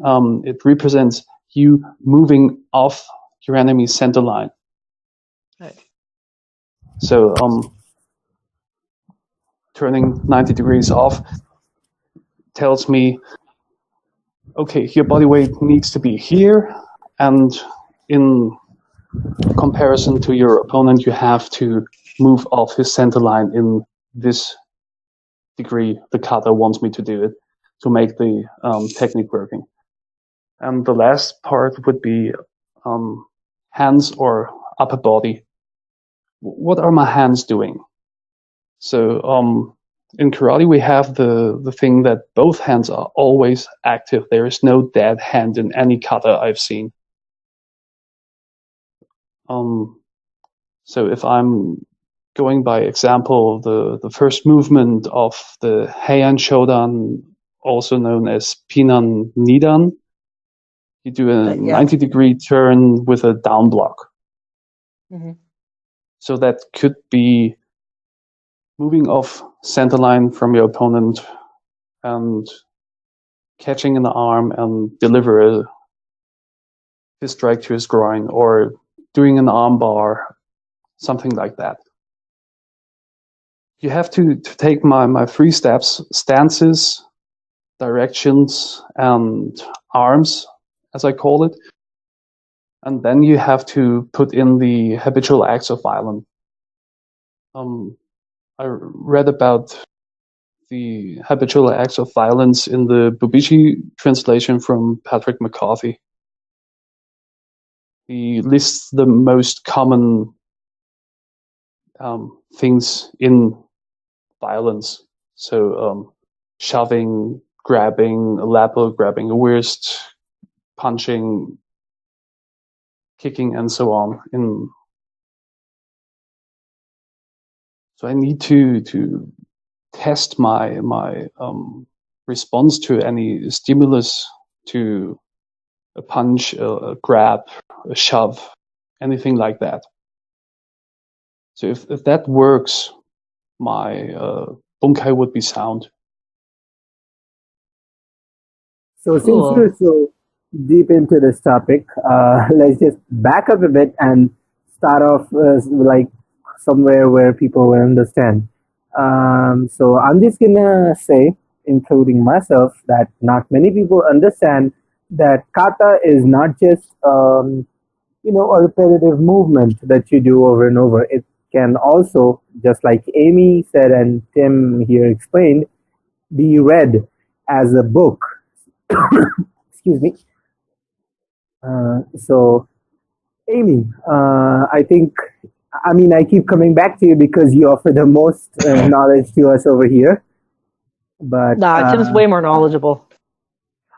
It represents you moving off your enemy's center line. Right. So turning 90 degrees off tells me, okay, your body weight needs to be here, and in comparison to your opponent, you have to move off his center line in this degree the kata wants me to do it to make the technique working. And the last part would be hands or upper body. What are my hands doing? So in karate, we have the thing that both hands are always active. There is no dead hand in any kata I've seen. So if I'm going by example, the first movement of the Heian Shodan, also known as Pinan Nidan, you do a 90-degree turn with a down block. Mm-hmm. So that could be moving off center line from your opponent and catching an arm and deliver his strike to his groin, or doing an arm bar, something like that. You have to take my 3 steps: stances, directions, and arms, as I call it. And then you have to put in the habitual acts of violence. I read about the habitual acts of violence in the Bubishi translation from Patrick McCarthy. He lists the most common things in violence. So shoving, grabbing a lapel, grabbing a wrist, punching, kicking, and so on. So I need to test my response to any stimulus, to a punch, a grab, a shove, anything like that. So if that works, my bunkai would be sound. So since we're so deep into this topic, let's just back up a bit and start off like somewhere where people will understand. So I'm just gonna say, including myself, that not many people understand that kata is not just a repetitive movement that you do over and over. It can also, just like Amy said and Tim here explained, be read as a book. Excuse me. So, Amy, I think, I mean, I keep coming back to you because you offer the most knowledge to us over here. But Nah, Tim's way more knowledgeable.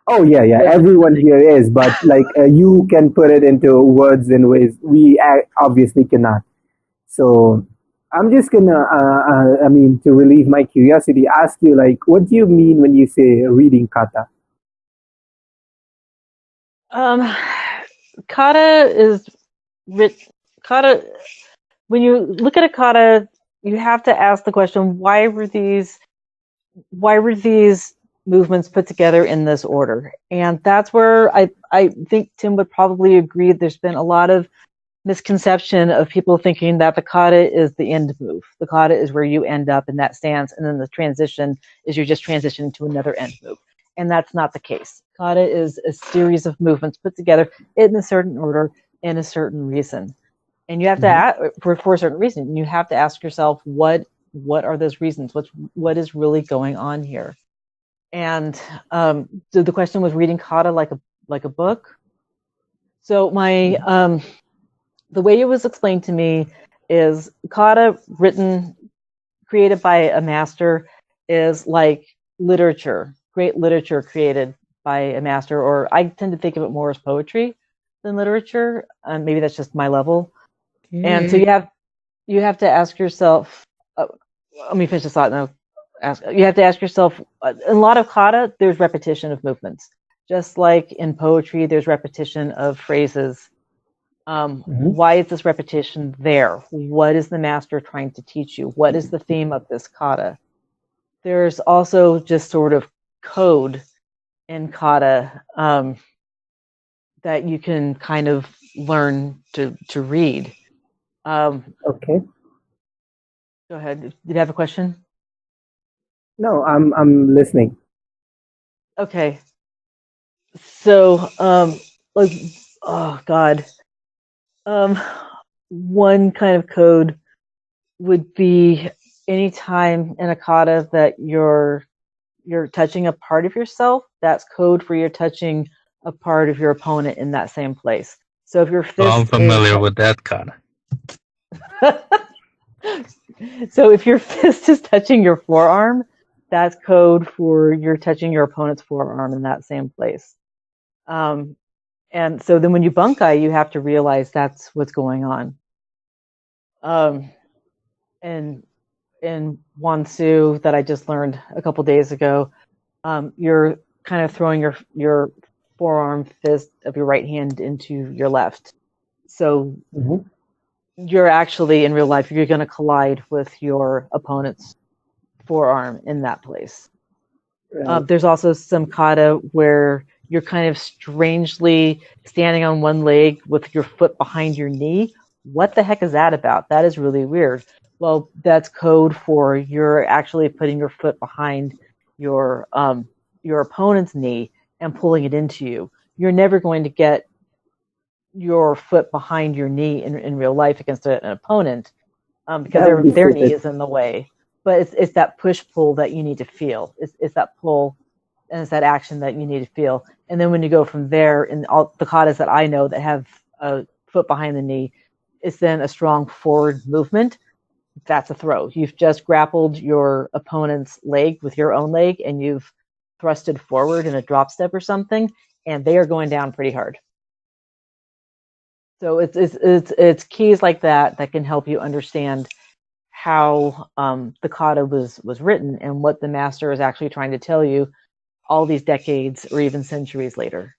oh yeah, yeah, everyone here is, but like you can put it into words in ways we obviously cannot. So I'm just gonna, I mean, to relieve my curiosity, ask you like, what do you mean when you say reading kata? Um, Kata is Kata. When you look at a kata, you have to ask the question: Why were these movements put together in this order? And that's where I think Tim would probably agree. There's been a lot of misconception of people thinking that the kata is the end move. The kata is where you end up in that stance, and then the transition is you're just transitioning to another end move. And that's not the case. Kata is a series of movements put together in a certain order in a certain reason. And you have to Mhm. ask for a certain reason. You have to ask yourself what are those reasons? What is really going on here? And so the question was reading kata like a book. So my the way it was explained to me is kata created by a master is like literature, great literature created by a master, or I tend to think of it more as poetry than literature. Maybe that's just my level. And so you have to ask yourself. Let me finish this thought. Now, you have to ask yourself. In a lot of kata, there's repetition of movements, just like in poetry, there's repetition of phrases. Mhm. Why is this repetition there? What is the master trying to teach you? What is the theme of this kata? There's also just sort of code in kata that you can kind of learn to read. Okay. Go ahead. Did you have a question? No, I'm listening. Okay. So, like, oh God, um, one kind of code would be anytime in a kata that you're touching a part of yourself, that's code for you're touching a part of your opponent in that same place. So if your So I'm fist is familiar with that kind. so if your fist is touching your forearm, that's code for you're touching your opponent's forearm in that same place. Um, and so then when you bunkai, you have to realize that's what's going on. Um, and in Wansu that I just learned a couple days ago, you're kind of throwing your forearm fist of your right hand into your left. So Mhm. you're actually in real life you're going to collide with your opponent's forearm in that place. Right. There's also some kata where you're kind of strangely standing on one leg with your foot behind your knee. What the heck is that about? That is really weird. Well, that's code for you're actually putting your foot behind your your opponent's knee and pulling it into you. You're never going to get your foot behind your knee in real life against an opponent because That would be their knee stupid. is in the way. But it's that push pull that you need to feel. It's that pull and it's that action that you need to feel. And then when you go from there, in all the katas that I know that have a foot behind the knee, it's then a strong forward movement. That's a throw. You've just grappled your opponent's leg with your own leg, and you've thrusted forward in a drop step or something, and they are going down pretty hard. So it's keys like that that can help you understand how the kata was written and what the master is actually trying to tell you all these decades or even centuries later.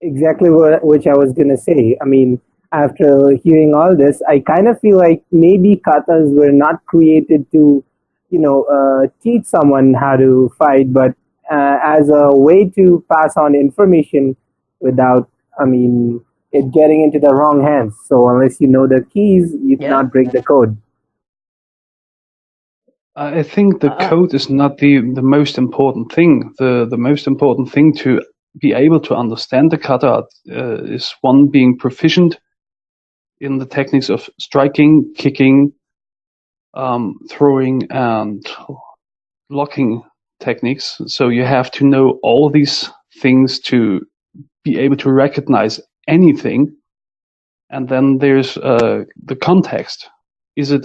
Exactly what which I was gonna say. I mean, after hearing all this, I kind of feel like maybe katas were not created to, teach someone how to fight, but as a way to pass on information without, I mean, it getting into the wrong hands. So unless you know the keys, you Yeah. cannot break the code. I think the Uh, code is not the most important thing. The most important thing to be able to understand the kata is one, being proficient in the techniques of striking, kicking, throwing, and locking techniques. So you have to know all these things to be able to recognize anything. And then there's the context. Is it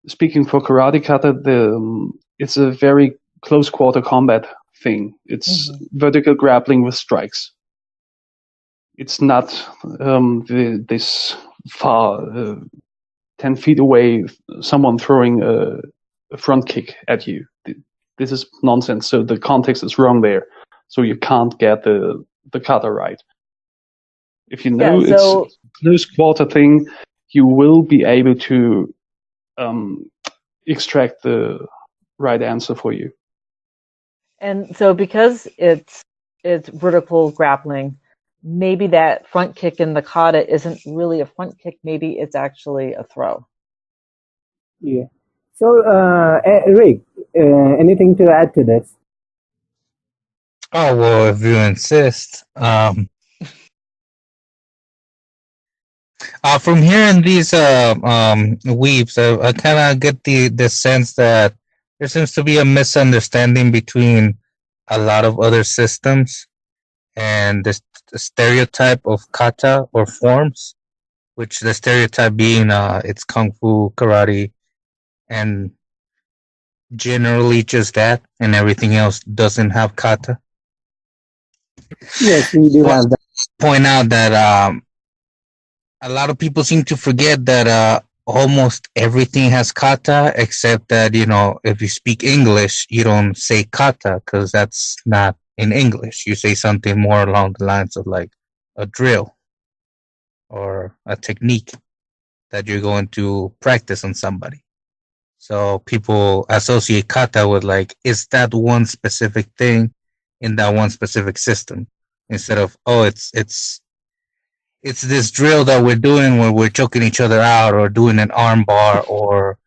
speaking for karate kata? It's a very close quarter combat thing. It's vertical grappling with strikes. It's not this far 10 feet away, someone throwing a front kick at you. This is nonsense. So the context is wrong there. So you can't get the kata right. If you know it's a close quarter thing, you will be able to extract the right answer for you. And so because it's vertical grappling, maybe that front kick in the kata isn't really a front kick. Maybe it's actually a throw. Yeah. So, Rick, anything to add to this? Oh, well, if you insist. From hearing these weeps, I kind of get the sense that there seems to be a misunderstanding between a lot of other systems and the stereotype of kata or forms, which the stereotype being it's kung fu, karate, and generally just that, and everything else doesn't have kata. Yes, we do have that. Point out that a lot of people seem to forget that almost everything has kata, except that, if you speak English, you don't say kata because that's not in English. You say something more along the lines of like a drill or a technique that you're going to practice on somebody. So people associate kata with like, is that one specific thing in that one specific system, instead of, oh, it's this drill that we're doing where we're choking each other out or doing an arm bar or,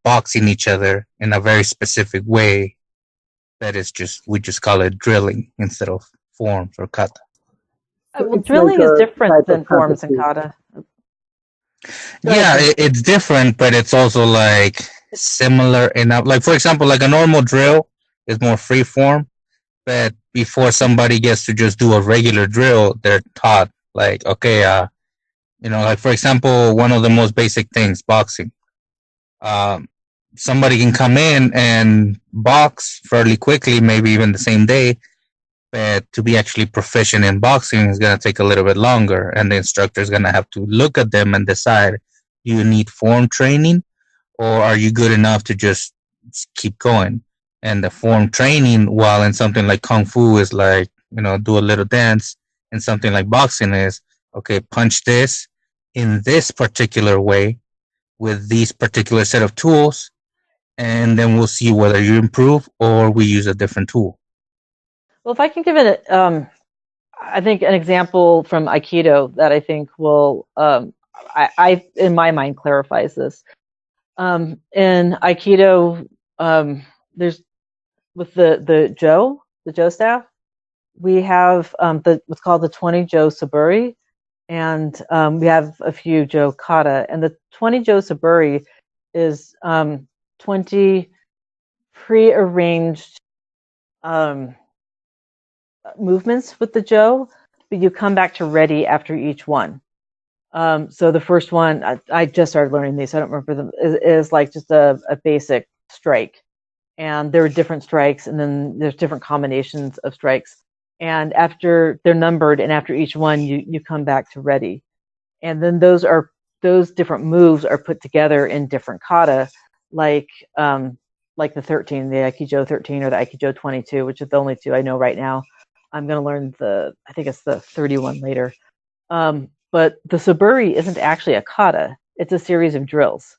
boxing each other in a very specific way. That is we just call it drilling instead of forms or kata. So Well, it's drilling like is a different type than of forms and courtesy. kata. Yeah, it's different, but it's also like similar enough. Like, for example, like a normal drill is more free form, but before somebody gets to just do a regular drill, they're taught like, okay, like for example, one of the most basic things, boxing. Somebody can come in and box fairly quickly, maybe even the same day, but to be actually proficient in boxing is going to take a little bit longer, and the instructor is going to have to look at them and decide, do you need form training or are you good enough to just keep going? And the form training, while in something like kung fu is like, do a little dance, and something like boxing is, okay, punch this in this particular way with these particular set of tools, and then we'll see whether you improve or we use a different tool. Well, if I can give it, I think an example from Aikido that I think will, I in my mind clarifies this. In Aikido, there's with the Jo staff, we have what's called the 20 Jo Saburi, and we have a few Jo Kata. And the 20 Jo Saburi is 20 prearranged movements with the Jo, but you come back to ready after each one. So the first one, I just started learning these, so I don't remember them, is like just a basic strike. And there are different strikes, and then there's different combinations of strikes. And after they're numbered, and after each one, you come back to ready. And then those different moves are put together in different kata, like the 13, the Aikido 13 or the Aikido 22, which is the only two I know right now. I'm going to learn I think it's the 31 later. But the Saburi isn't actually a kata. It's a series of drills.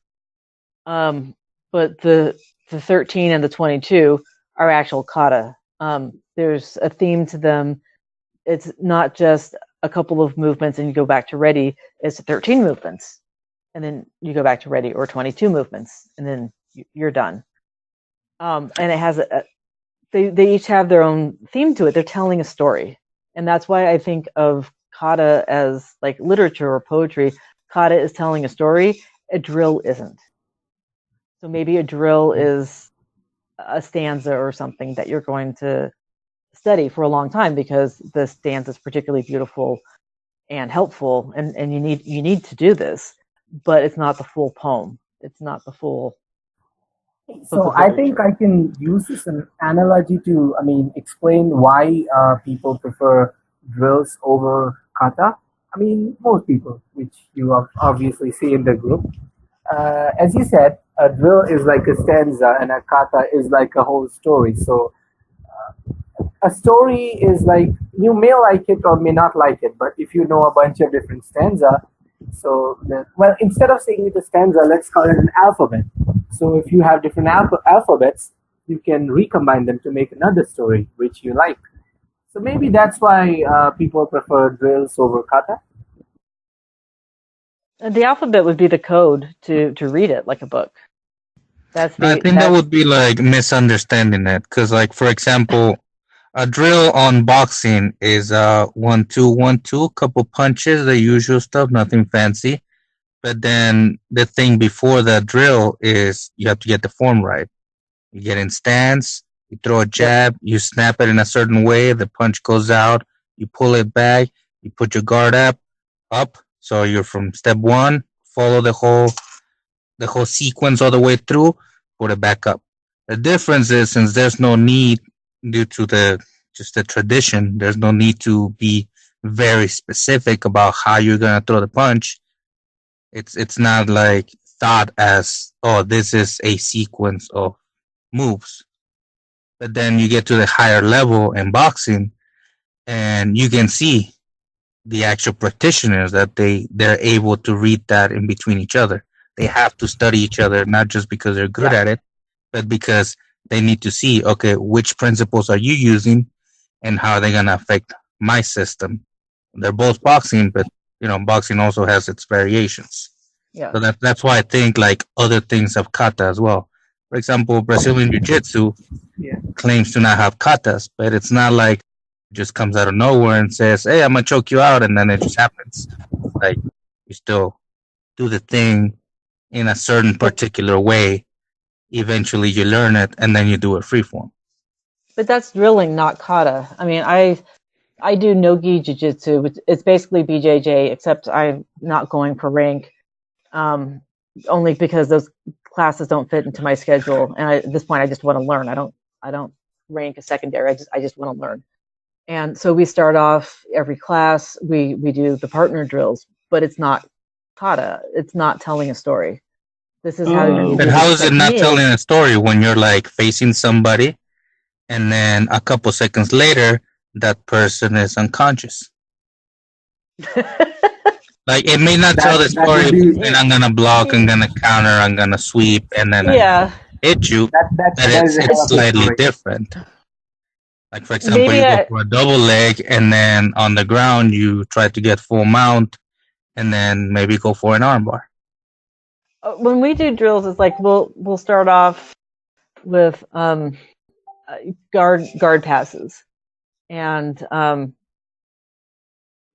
But the 13 and the 22 are actual kata. There's a theme to them. It's not just a couple of movements and you go back to ready. It's 13 movements, and then you go back to ready, or 22 movements, and then you're done. And it has they each have their own theme to it. They're telling a story, and that's why I think of kata as like literature or poetry. Kata is telling a story. A drill isn't. So maybe a drill is a stanza or something that you're going to study for a long time because the stanza is particularly beautiful and helpful, and you need to do this, but it's not the full poem. It's not the full book So of I literature. think I can use this an analogy to, I mean, explain why people prefer drills over kata. I mean, most people, which you obviously see in the group. As you said, a drill is like a stanza, and a kata is like a whole story. So a story is like you may like it or may not like it, but if you know a bunch of different stanza, so well, instead of saying it a stanza, let's call it an alphabet. So if you have different alphabets, you can recombine them to make another story which you like. So maybe that's why people prefer drills over kata. And the alphabet would be the code to read it like a book. I think that would be like misunderstanding it, because like for example, a drill on boxing is 1 2 1 2, couple punches, the usual stuff, nothing fancy. But then the thing before the drill is you have to get the form right. You get in stance, you throw a jab, you snap it in a certain way, the punch goes out, you pull it back, you put your guard up. So you're from step one, follow the whole sequence all the way through, put it back up. The difference is since there's no need due to the tradition, there's no need to be very specific about how you're gonna throw the punch. It's not like thought as, oh, this is a sequence of moves. But then you get to the higher level in boxing and you can see the actual practitioners that they're able to read that in between each other. They have to study each other not just because they're good Yeah. at it, but because they need to see, okay, which principles are you using and how are they going to affect my system. They're both boxing, but boxing also has its variations. Yeah. So that's why I think like other things have kata as well. For example, Brazilian Jiu-Jitsu Yeah. claims to not have katas, but it's not like it just comes out of nowhere and says, "Hey, I'm gonna choke you out," and then it just happens. Like you still do the thing in a certain particular way. Eventually, you learn it, and then you do it freeform. But that's drilling, not kata. I mean, I do no-gi jiu-jitsu. It's basically BJJ, except I'm not going for rank, only because those classes don't fit into my schedule. And at this point, I just want to learn. I don't rank a secondary. I just want to learn. And so we start off every class. We do the partner drills, but it's not kata. It's not telling a story. This is how you But do how this is it not telling technique. a story when you're like facing somebody, and then a couple seconds later, that person is unconscious? Like it may not tell That the that would story, be and I'm gonna block, I'm gonna counter, I'm gonna sweep, and then I Yeah, hit you. But that is a hell it's of a slightly story. different. Like for example, maybe you go for a double leg, and then on the ground you try to get full mount, and then maybe go for an armbar. when we do drills, it's like we'll start off with guard passes, and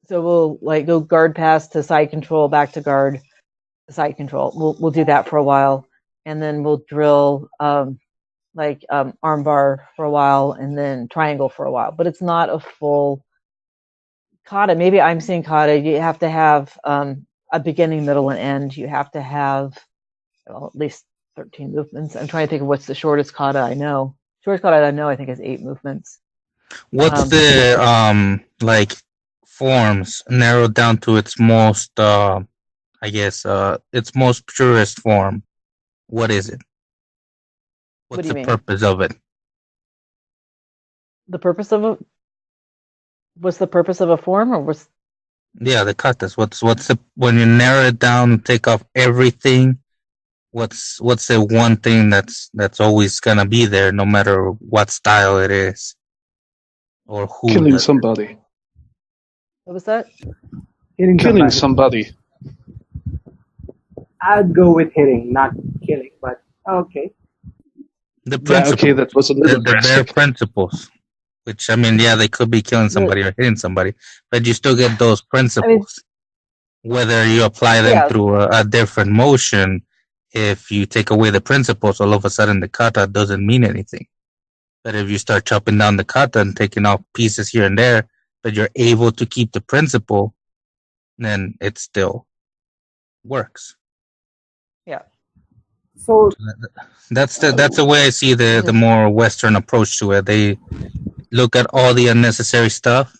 so we'll like go guard pass to side control, back to guard, side control. We'll do that for a while, and then we'll drill armbar for a while, and then triangle for a while. But it's not a full kata. Maybe I'm seeing kata. You have to have a beginning, middle, and end. You have to have at least 13 movements. I'm trying to think of what's the shortest kata I know. Shortest kata I know, I think, is 8 movements. What's the like forms narrowed down to its most I guess its most purest form? What is it? What What's do you the mean? purpose of it? The purpose of a what's the purpose of a form, or what's Yeah, the katas. What's the when you narrow it down, take off everything? What's the one thing that's always gonna be there, no matter what style it is or who Killing does it? somebody. what was that? Hitting Killing somebody. somebody. I'd go with hitting, not killing, but okay. The Yeah, okay, principles, that was a little the bare drastic. principles. Which I mean, yeah, they could be killing somebody or hitting somebody, but you still get those I mean, principles. Whether you apply them yeah, through a different motion, if you take away the principles, all of a sudden the kata doesn't mean anything. But if you start chopping down the kata and taking off pieces here and there, but you're able to keep the principle, then it still works. yeah. So That's the way I see the Just more Western approach to it. They look at all the unnecessary stuff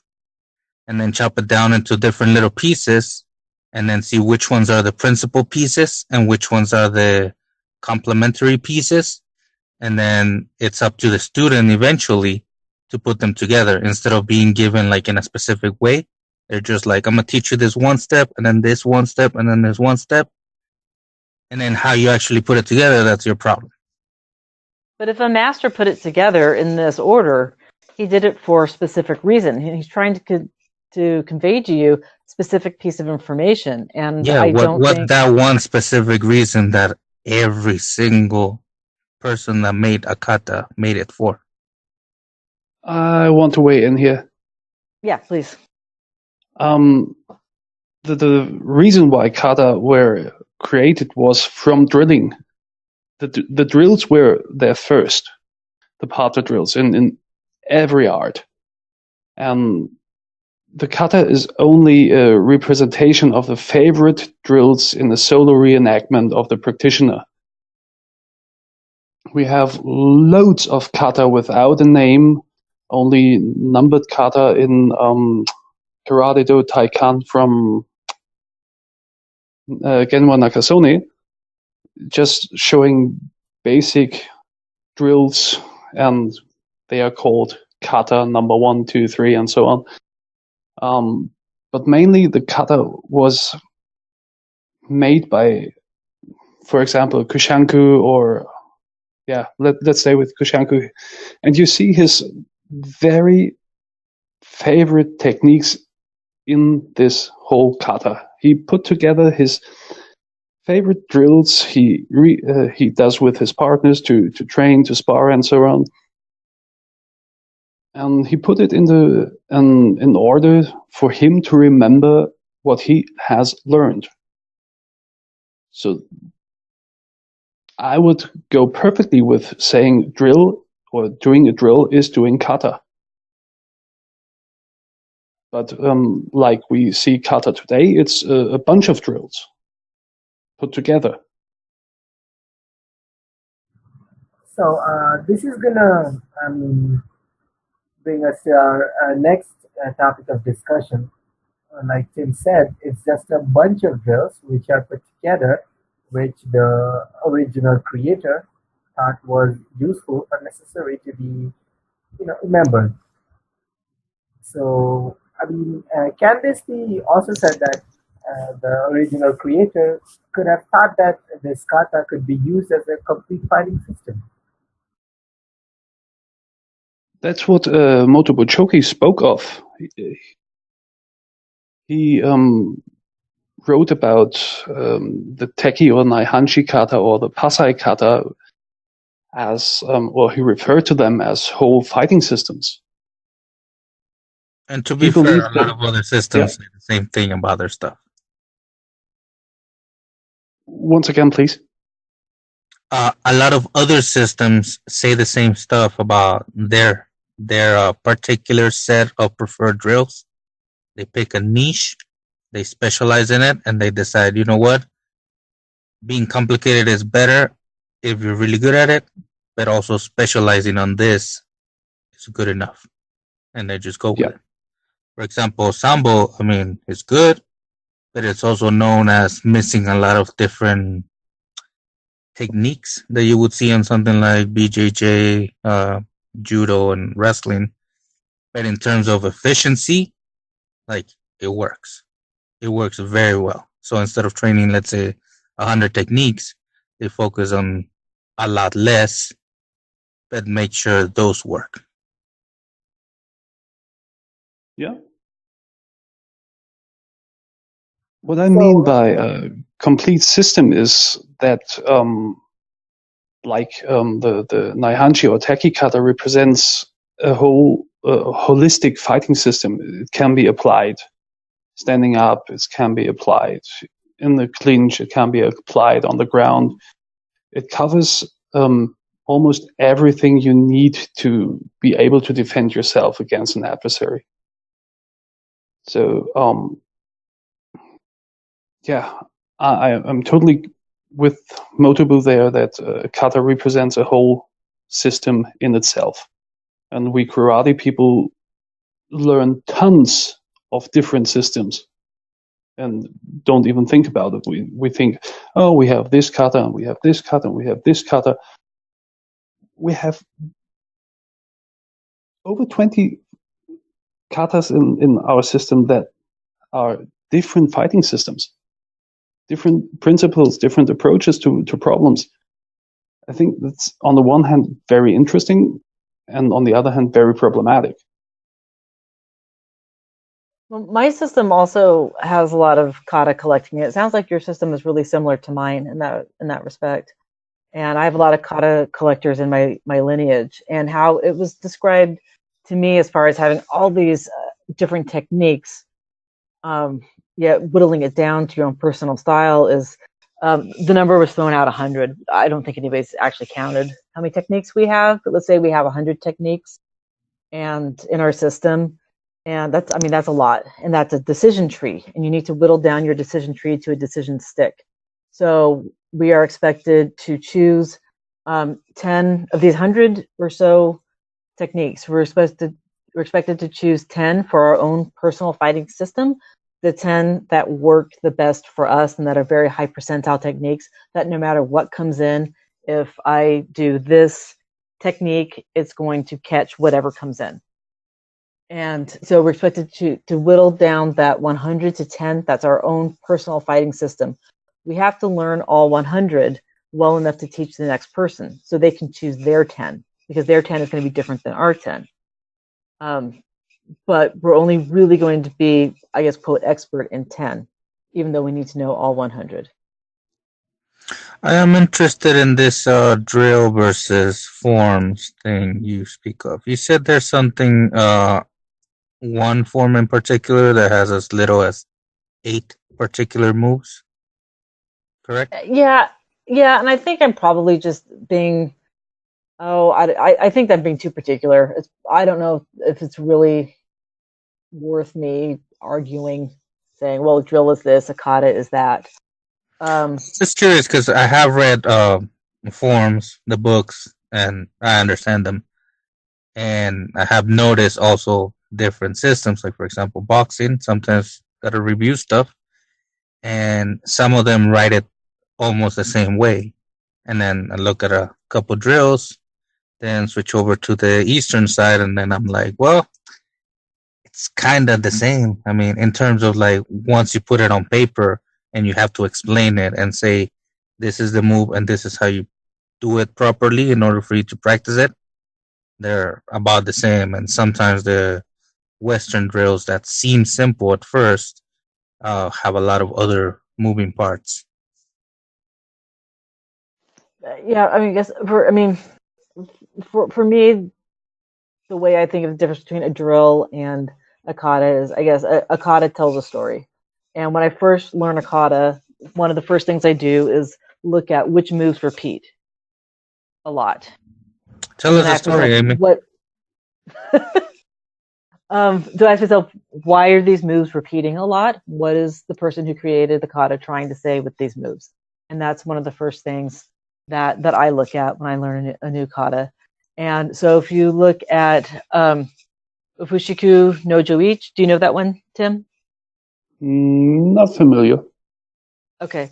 and then chop it down into different little pieces and then see which ones are the principal pieces and which ones are the complementary pieces. And then it's up to the student eventually to put them together instead of being given like in a specific way. They're just like, I'm going to teach you this one step and then this one step and then this one step. And then how you actually put it together, that's your problem. But if a master put it together in this order, he did it for a specific reason. He's trying to convey to you a specific piece of information. And Yeah, I don't what think that one specific reason that every single person that made a kata made it for? I want to weigh in here. Yeah, please. The reason why kata were created was from drilling. The drills were there first, the pata drills in every art. And the kata is only a representation of the favorite drills in the solo reenactment of the practitioner. We have loads of kata without a name, only numbered kata in Karate Do Taikan from Genwa Nakasone, just showing basic drills, and they are called kata number 1, 2, 3, and so on. But mainly the kata was made by, for example, Kushanku, or let's stay with Kushanku, and you see his very favorite techniques in this whole kata. He put together his favorite drills he does with his partners to train, to spar, and so on. And he put it in order for him to remember what he has learned. So I would go perfectly with saying drill, or doing a drill is doing kata. But like we see kata today, it's a bunch of drills put together. So this is gonna bring us to our next topic of discussion. Like Tim said, it's just a bunch of drills which are put together, which the original creator thought was useful or necessary to be, remembered. So, can this be also said that the original creator could have thought that this kata could be used as a complete fighting system? That's what Motobu Choki spoke of. He wrote about the Teki or Naihanshi kata, or the Pasai kata, as, or he referred to them as whole fighting systems. And to He be fair, believed a lot of other systems Yeah. say the same thing about their stuff. Once again, please. A lot of other systems say the same stuff about their particular set of preferred drills. They pick a niche, they specialize in it, and they decide, you know what, being complicated is better if you're really good at it, but also specializing on this is good enough, and they just go with it. For example, Sambo, I mean, it's good, but it's also known as missing a lot of different techniques that you would see on something like BJJ, judo, and wrestling. But in terms of efficiency, like, it works. It works very well. So instead of training, let's say, 100 techniques, they focus on a lot less, but make sure those work. Yeah. What I mean by a complete system is that like the Naihanchi or Teki kata represents a whole holistic fighting system. It can be applied standing up, it can be applied in the clinch, it can be applied on the ground. It covers almost everything you need to be able to defend yourself against an adversary. So, yeah, I'm totally with Motobu there that kata represents a whole system in itself. And we karate people learn tons of different systems and don't even think about it. We think, oh, we have this kata, and we have this kata, and we have this kata. We have over 20 katas in our system that are different fighting systems, different principles, different approaches to problems. I think that's on the one hand very interesting, and on the other hand very problematic. Well, my system also has a lot of kata collecting. It sounds like your system is really similar to mine in that respect. And I have a lot of kata collectors in my lineage, and how it was described to me as far as having all these different techniques, yet whittling it down to your own personal style is the number was thrown out 100. I don't think anybody's actually counted how many techniques we have, but let's say we have 100 techniques and in our system. And that's a lot. And that's a decision tree. And you need to whittle down your decision tree to a decision stick. So we are expected to choose 10 of these 100 or so techniques. We're expected to choose 10 for our own personal fighting system, the 10 that work the best for us and that are very high percentile techniques, that no matter what comes in, if I do this technique, it's going to catch whatever comes in. And so we're expected to whittle down that 100 to 10. That's our own personal fighting system. We have to learn all 100 well enough to teach the next person so they can choose their 10, because their 10 is going to be different than our 10. But we're only really going to be, I guess, quote, expert in 10, even though we need to know all 100. I am interested in this drill versus forms thing you speak of. You said there's something, one form in particular that has as little as 8 particular moves, correct? Yeah, and I think I'm probably just being, I think I'm being too particular. I don't know if it's really worth me arguing, saying, well, drill is this, a kata is that. Just curious because I have read forms, the books, and I understand them. And I have noticed also different systems, like for example, boxing. Sometimes gotta review stuff, and some of them write it almost the same way. And then I look at a couple drills, then switch over to the eastern side, and then I'm like, well, it's kind of the same. I mean, in terms of like once you put it on paper and you have to explain it and say, this is the move and this is how you do it properly in order for you to practice it, they're about the same. And sometimes the Western drills that seem simple at first have a lot of other moving parts. Yeah, I mean, for me, the way I think of the difference between a drill and a kata is, I guess, a kata tells a story. And when I first learn a kata, one of the first things I do is look at which moves repeat a lot. Tell us a story, Amy. What? Do I ask myself, why are these moves repeating a lot? What is the person who created the kata trying to say with these moves? And that's one of the first things that I look at when I learn a new kata. And so if you look at Fushiku no Joichi, do you know that one, Tim? Not familiar. Okay.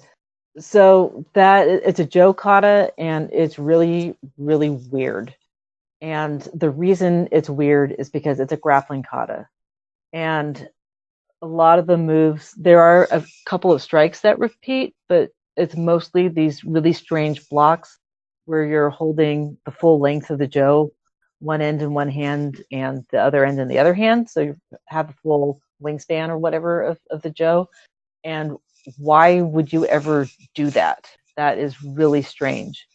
So it's a Jo kata, and it's really, really weird. And the reason it's weird is because it's a grappling kata. And a lot of the moves, there are a couple of strikes that repeat, but it's mostly these really strange blocks where you're holding the full length of the Jo, one end in one hand and the other end in the other hand. So you have the full wingspan or whatever of the Jo. And why would you ever do that? That is really strange.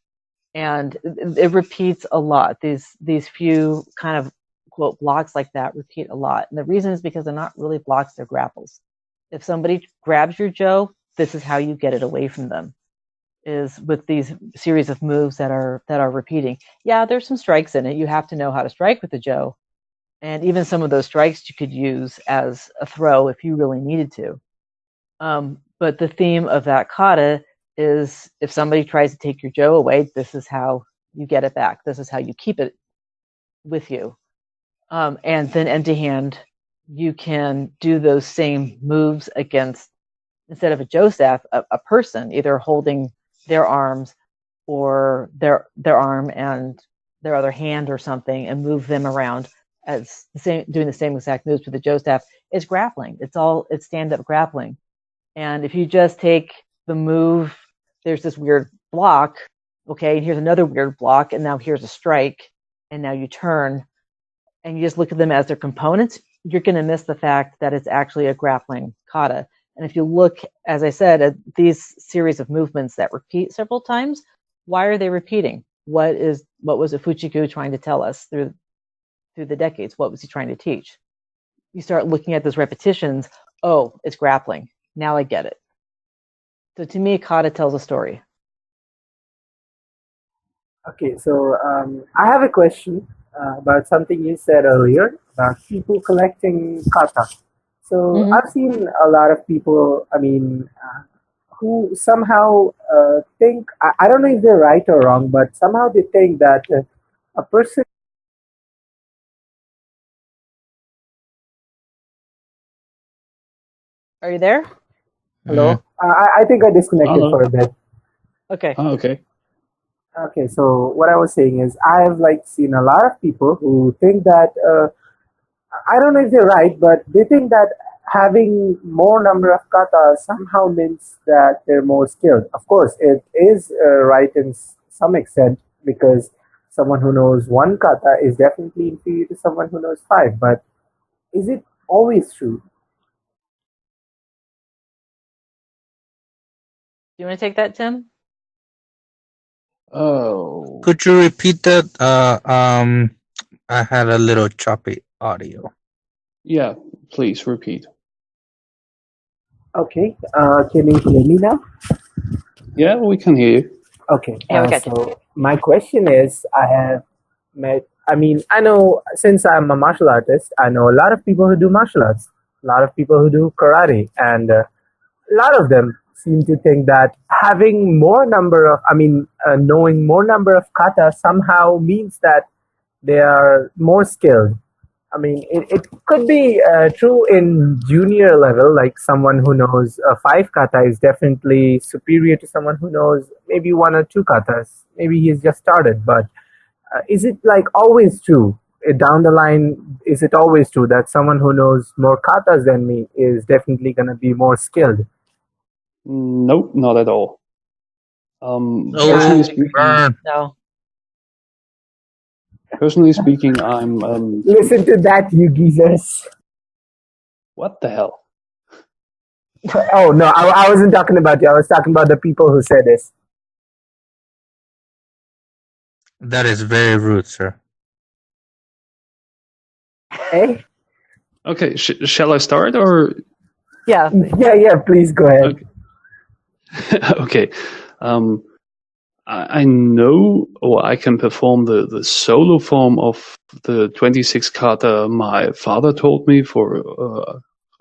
and it repeats a lot. These few kind of quote blocks like that repeat a lot, and the reason is because they're not really blocks; they're grapples. If somebody grabs your Joe, this is how you get it away from them. Is with these series of moves that are repeating. Yeah, there's some strikes in it. You have to know how to strike with the Joe, and even some of those strikes you could use as a throw if you really needed to. But the theme of that kata is if somebody tries to take your Joe away, this is how you get it back. This is how you keep it with you. And then empty hand, you can do those same moves against, instead of a Joe staff, a person, either holding their arms or their arm and their other hand or something, and move them around as the same, doing the same exact moves with the Joe staff. It's grappling. It's stand-up grappling. And if you just take the move, there's this weird block, okay, and here's another weird block, and now here's a strike, and now you turn, and you just look at them as their components, you're going to miss the fact that it's actually a grappling kata. And if you look, as I said, at these series of movements that repeat several times, why are they repeating? What was a Fuchiku trying to tell us through the decades? What was he trying to teach? You start looking at those repetitions. Oh, it's grappling. Now I get it. So to me, kata tells a story. Okay, so I have a question about something you said earlier about people collecting kata. So I've seen a lot of people, who somehow think, I don't know if they're right or wrong, but somehow they think that a person. Are you there? Hello? I think I disconnected Hello. for a bit. Okay. Oh, okay. Okay, so what I was saying is I've seen a lot of people who think that I don't know if they're right, but they think that having more number of katas somehow means that they're more skilled. Of course, it is right in some extent because someone who knows one kata is definitely inferior to someone who knows five. But is it always true? Do you want to take that, Tim? Oh, Could you repeat that? I had a little choppy audio. yeah. Please repeat. Okay, can you hear me now? Yeah, we can hear you. Okay. Yeah, we got you. So my question is, I have met. I know since I'm a martial artist, I know a lot of people who do martial arts, a lot of people who do karate, and a lot of them seem to think that having more number of, knowing more number of kata somehow means that they are more skilled. It could be true in junior level, like someone who knows five kata is definitely superior to someone who knows maybe one or two katas. Maybe he's just started, but is it always true? Down the line, is it always true that someone who knows more katas than me is definitely going to be more skilled? Nope, not at all. Oh, burn. No. Personally speaking, I'm. Listen to that, you geezers. What the hell? Oh, no, I wasn't talking about you. I was talking about the people who said this. That is very rude, sir. Eh? Okay, shall I start or? Yeah. Yeah, please go ahead. Okay. Okay. I know, or I can perform the solo form of the 26 kata my father taught me for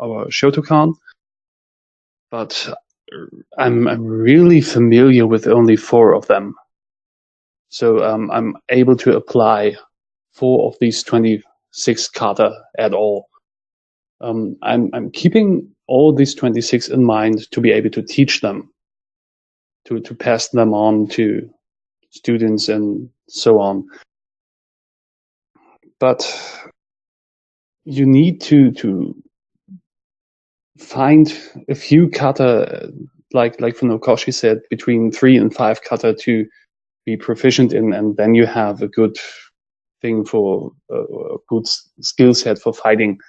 our Shotokan, but I'm really familiar with only 4 of them. So I'm able to apply 4 of these 26 kata at all. I'm keeping all these 26 in mind to be able to teach them, to pass them on to students and so on. But you need to find a few kata, like Funokoshi said, between 3 and 5 kata to be proficient in, and then you have a good thing for a good skill set for fighting.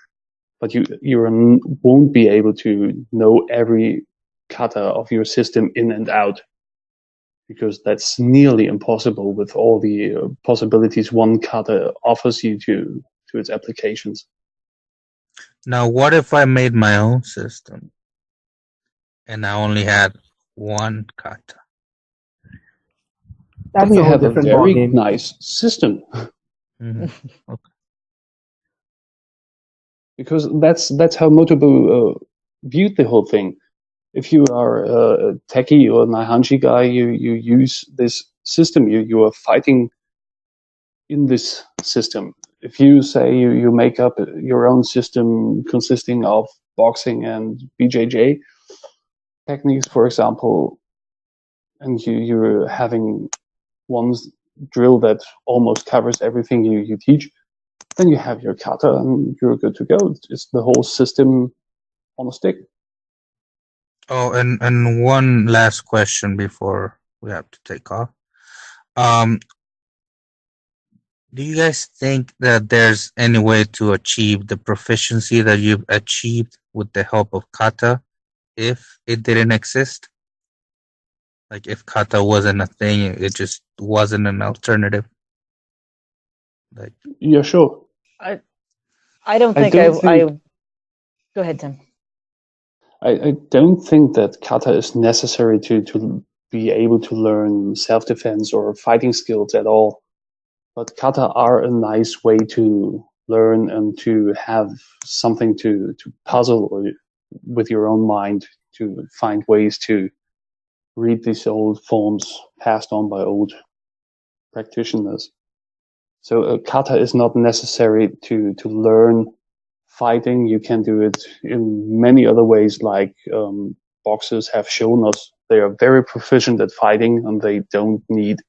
But you won't be able to know every kata of your system in and out. because that's nearly impossible with all the possibilities one kata offers you to its applications. Now, what if I made my own system and I only had one kata? That's Then you a whole have a different very ballgame. nice system. Mm-hmm. Okay. Because that's how Motobu viewed the whole thing. If you are a techie or Naihanchi guy, you use this system. You are fighting in this system. If you say you make up your own system consisting of boxing and BJJ techniques, for example, and you're having one drill that almost covers everything you teach, then you have your kata and you're good to go. It's the whole system on a stick. Oh, and one last question before we have to take off. Do you guys think that there's any way to achieve the proficiency that you've achieved with the help of kata if it didn't exist? Like if kata wasn't a thing, it just wasn't an alternative. Like, Yeah, sure. I don't I think don't think go ahead, Tim. I don't think that kata is necessary to be able to learn self-defense or fighting skills at all. But kata are a nice way to learn and to have something to puzzle with your own mind, to find ways to read these old forms passed on by old practitioners. So kata is not necessary to learn fighting. You can do it in many other ways, like boxers have shown us. They are very proficient at fighting, and they don't need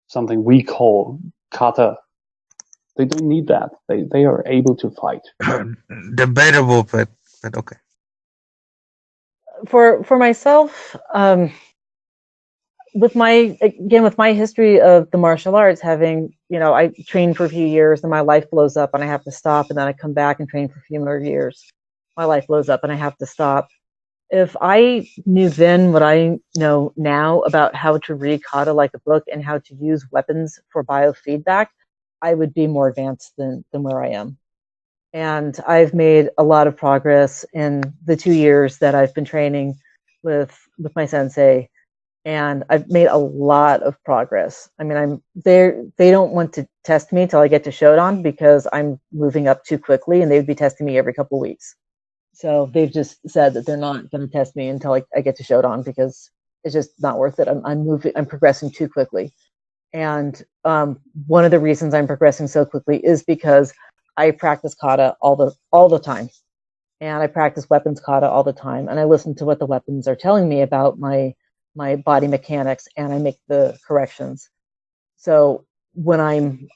something we call kata. They don't need that. They are able to fight. debatable, but okay. For myself, with my history of the martial arts, having, I trained for a few years and my life blows up and I have to stop, and then I come back and train for a few more years. My life blows up and I have to stop. If I knew then what I know now about how to read kata like a book and how to use weapons for biofeedback, I would be more advanced than where I am. And I've made a lot of progress in the 2 years that I've been training with my sensei, and I've made a lot of progress. I mean, they don't want to test me till I get to Shodan because I'm moving up too quickly, and they would be testing me every couple of weeks. So they've just said that they're not going to test me until I get to Shodan because it's just not worth it. I'm progressing too quickly. And one of the reasons I'm progressing so quickly is because I practice kata all the time, and I practice weapons kata all the time, and I listen to what the weapons are telling me about my body mechanics, and I make the corrections. So when I'm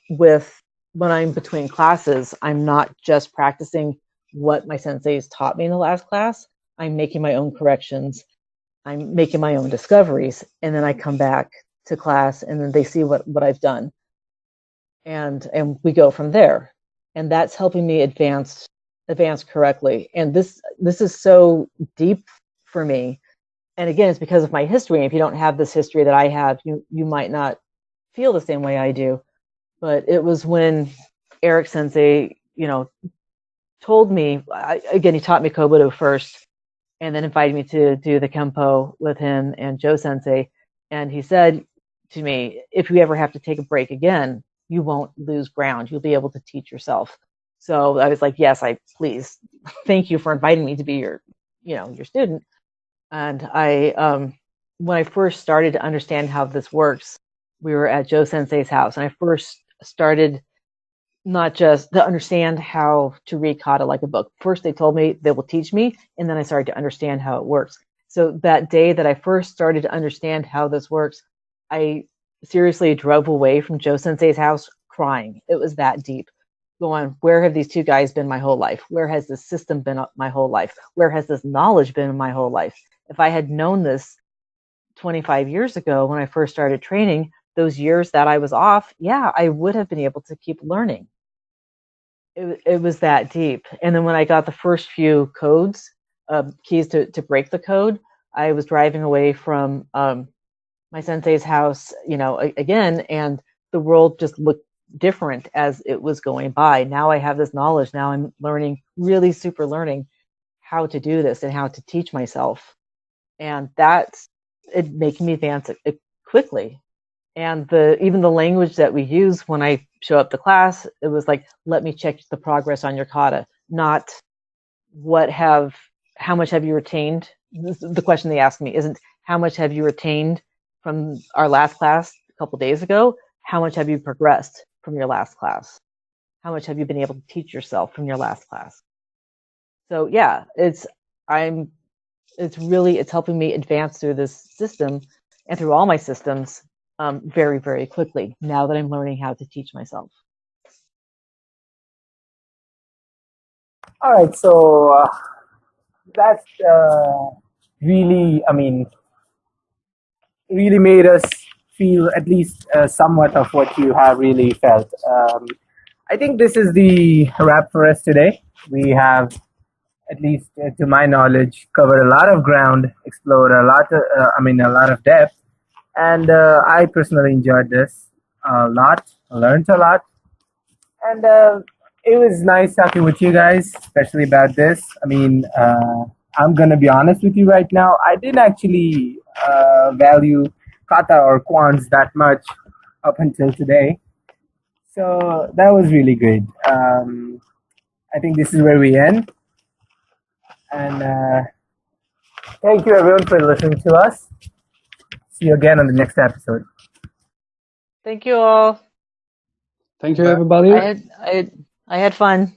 between classes, I'm not just practicing what my senseis taught me in the last class. I'm making my own corrections. I'm making my own discoveries, and then I come back to class, and then they see what I've done, and we go from there. And that's helping me advance correctly. And this is so deep for me. And again, it's because of my history. If you don't have this history that I have, you might not feel the same way I do. But it was when Eric Sensei, told me, again, he taught me Kobudo first, and then invited me to do the Kempo with him and Joe Sensei. And he said to me, if you ever have to take a break again, you won't lose ground. You'll be able to teach yourself. So I was like, yes, please, thank you for inviting me to be your student. And when I first started to understand how this works, we were at Joe Sensei's house, and I first started not just to understand how to read kata like a book. First, they told me they will teach me, and then I started to understand how it works. So that day that I first started to understand how this works, I seriously drove away from Joe Sensei's house crying. It was that deep. Going, where have these two guys been my whole life? Where has this system been my whole life? Where has this knowledge been my whole life? If I had known this 25 years ago when I first started training, those years that I was off, yeah, I would have been able to keep learning. It was that deep. And then when I got the first few codes, keys to break the code, I was driving away from my sensei's house, again, and the world just looked different as it was going by. Now I have this knowledge. Now I'm learning, really super learning how to do this and how to teach myself. And that's it making me advance it quickly. And even the language that we use when I show up to class, it was like, let me check the progress on your kata, not how much have you retained? The question they asked me isn't how much have you retained from our last class a couple days ago? How much have you progressed from your last class? How much have you been able to teach yourself from your last class? So yeah, it's helping me advance through this system and through all my systems very, very quickly now that I'm learning how to teach myself. All right, so that's really, really made us feel at least somewhat of what you have really felt. I think this is the wrap for us today. We have, at least to my knowledge, covered a lot of ground, explored a lot of depth, and I personally enjoyed this a lot, learned a lot, and it was nice talking with you guys, especially about this. I'm gonna be honest with you right now. I didn't actually value kata or quants that much up until today, so that was really good. I think this is where we end, and thank you everyone for listening to us. See you again on the next episode. Thank you all. Thank you, everybody. I had fun.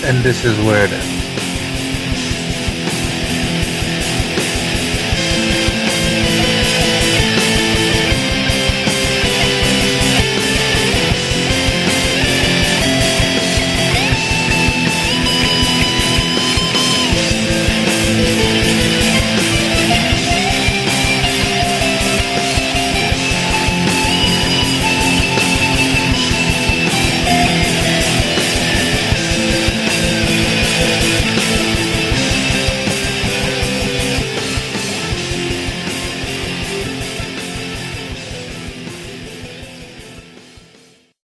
And this is where it ends.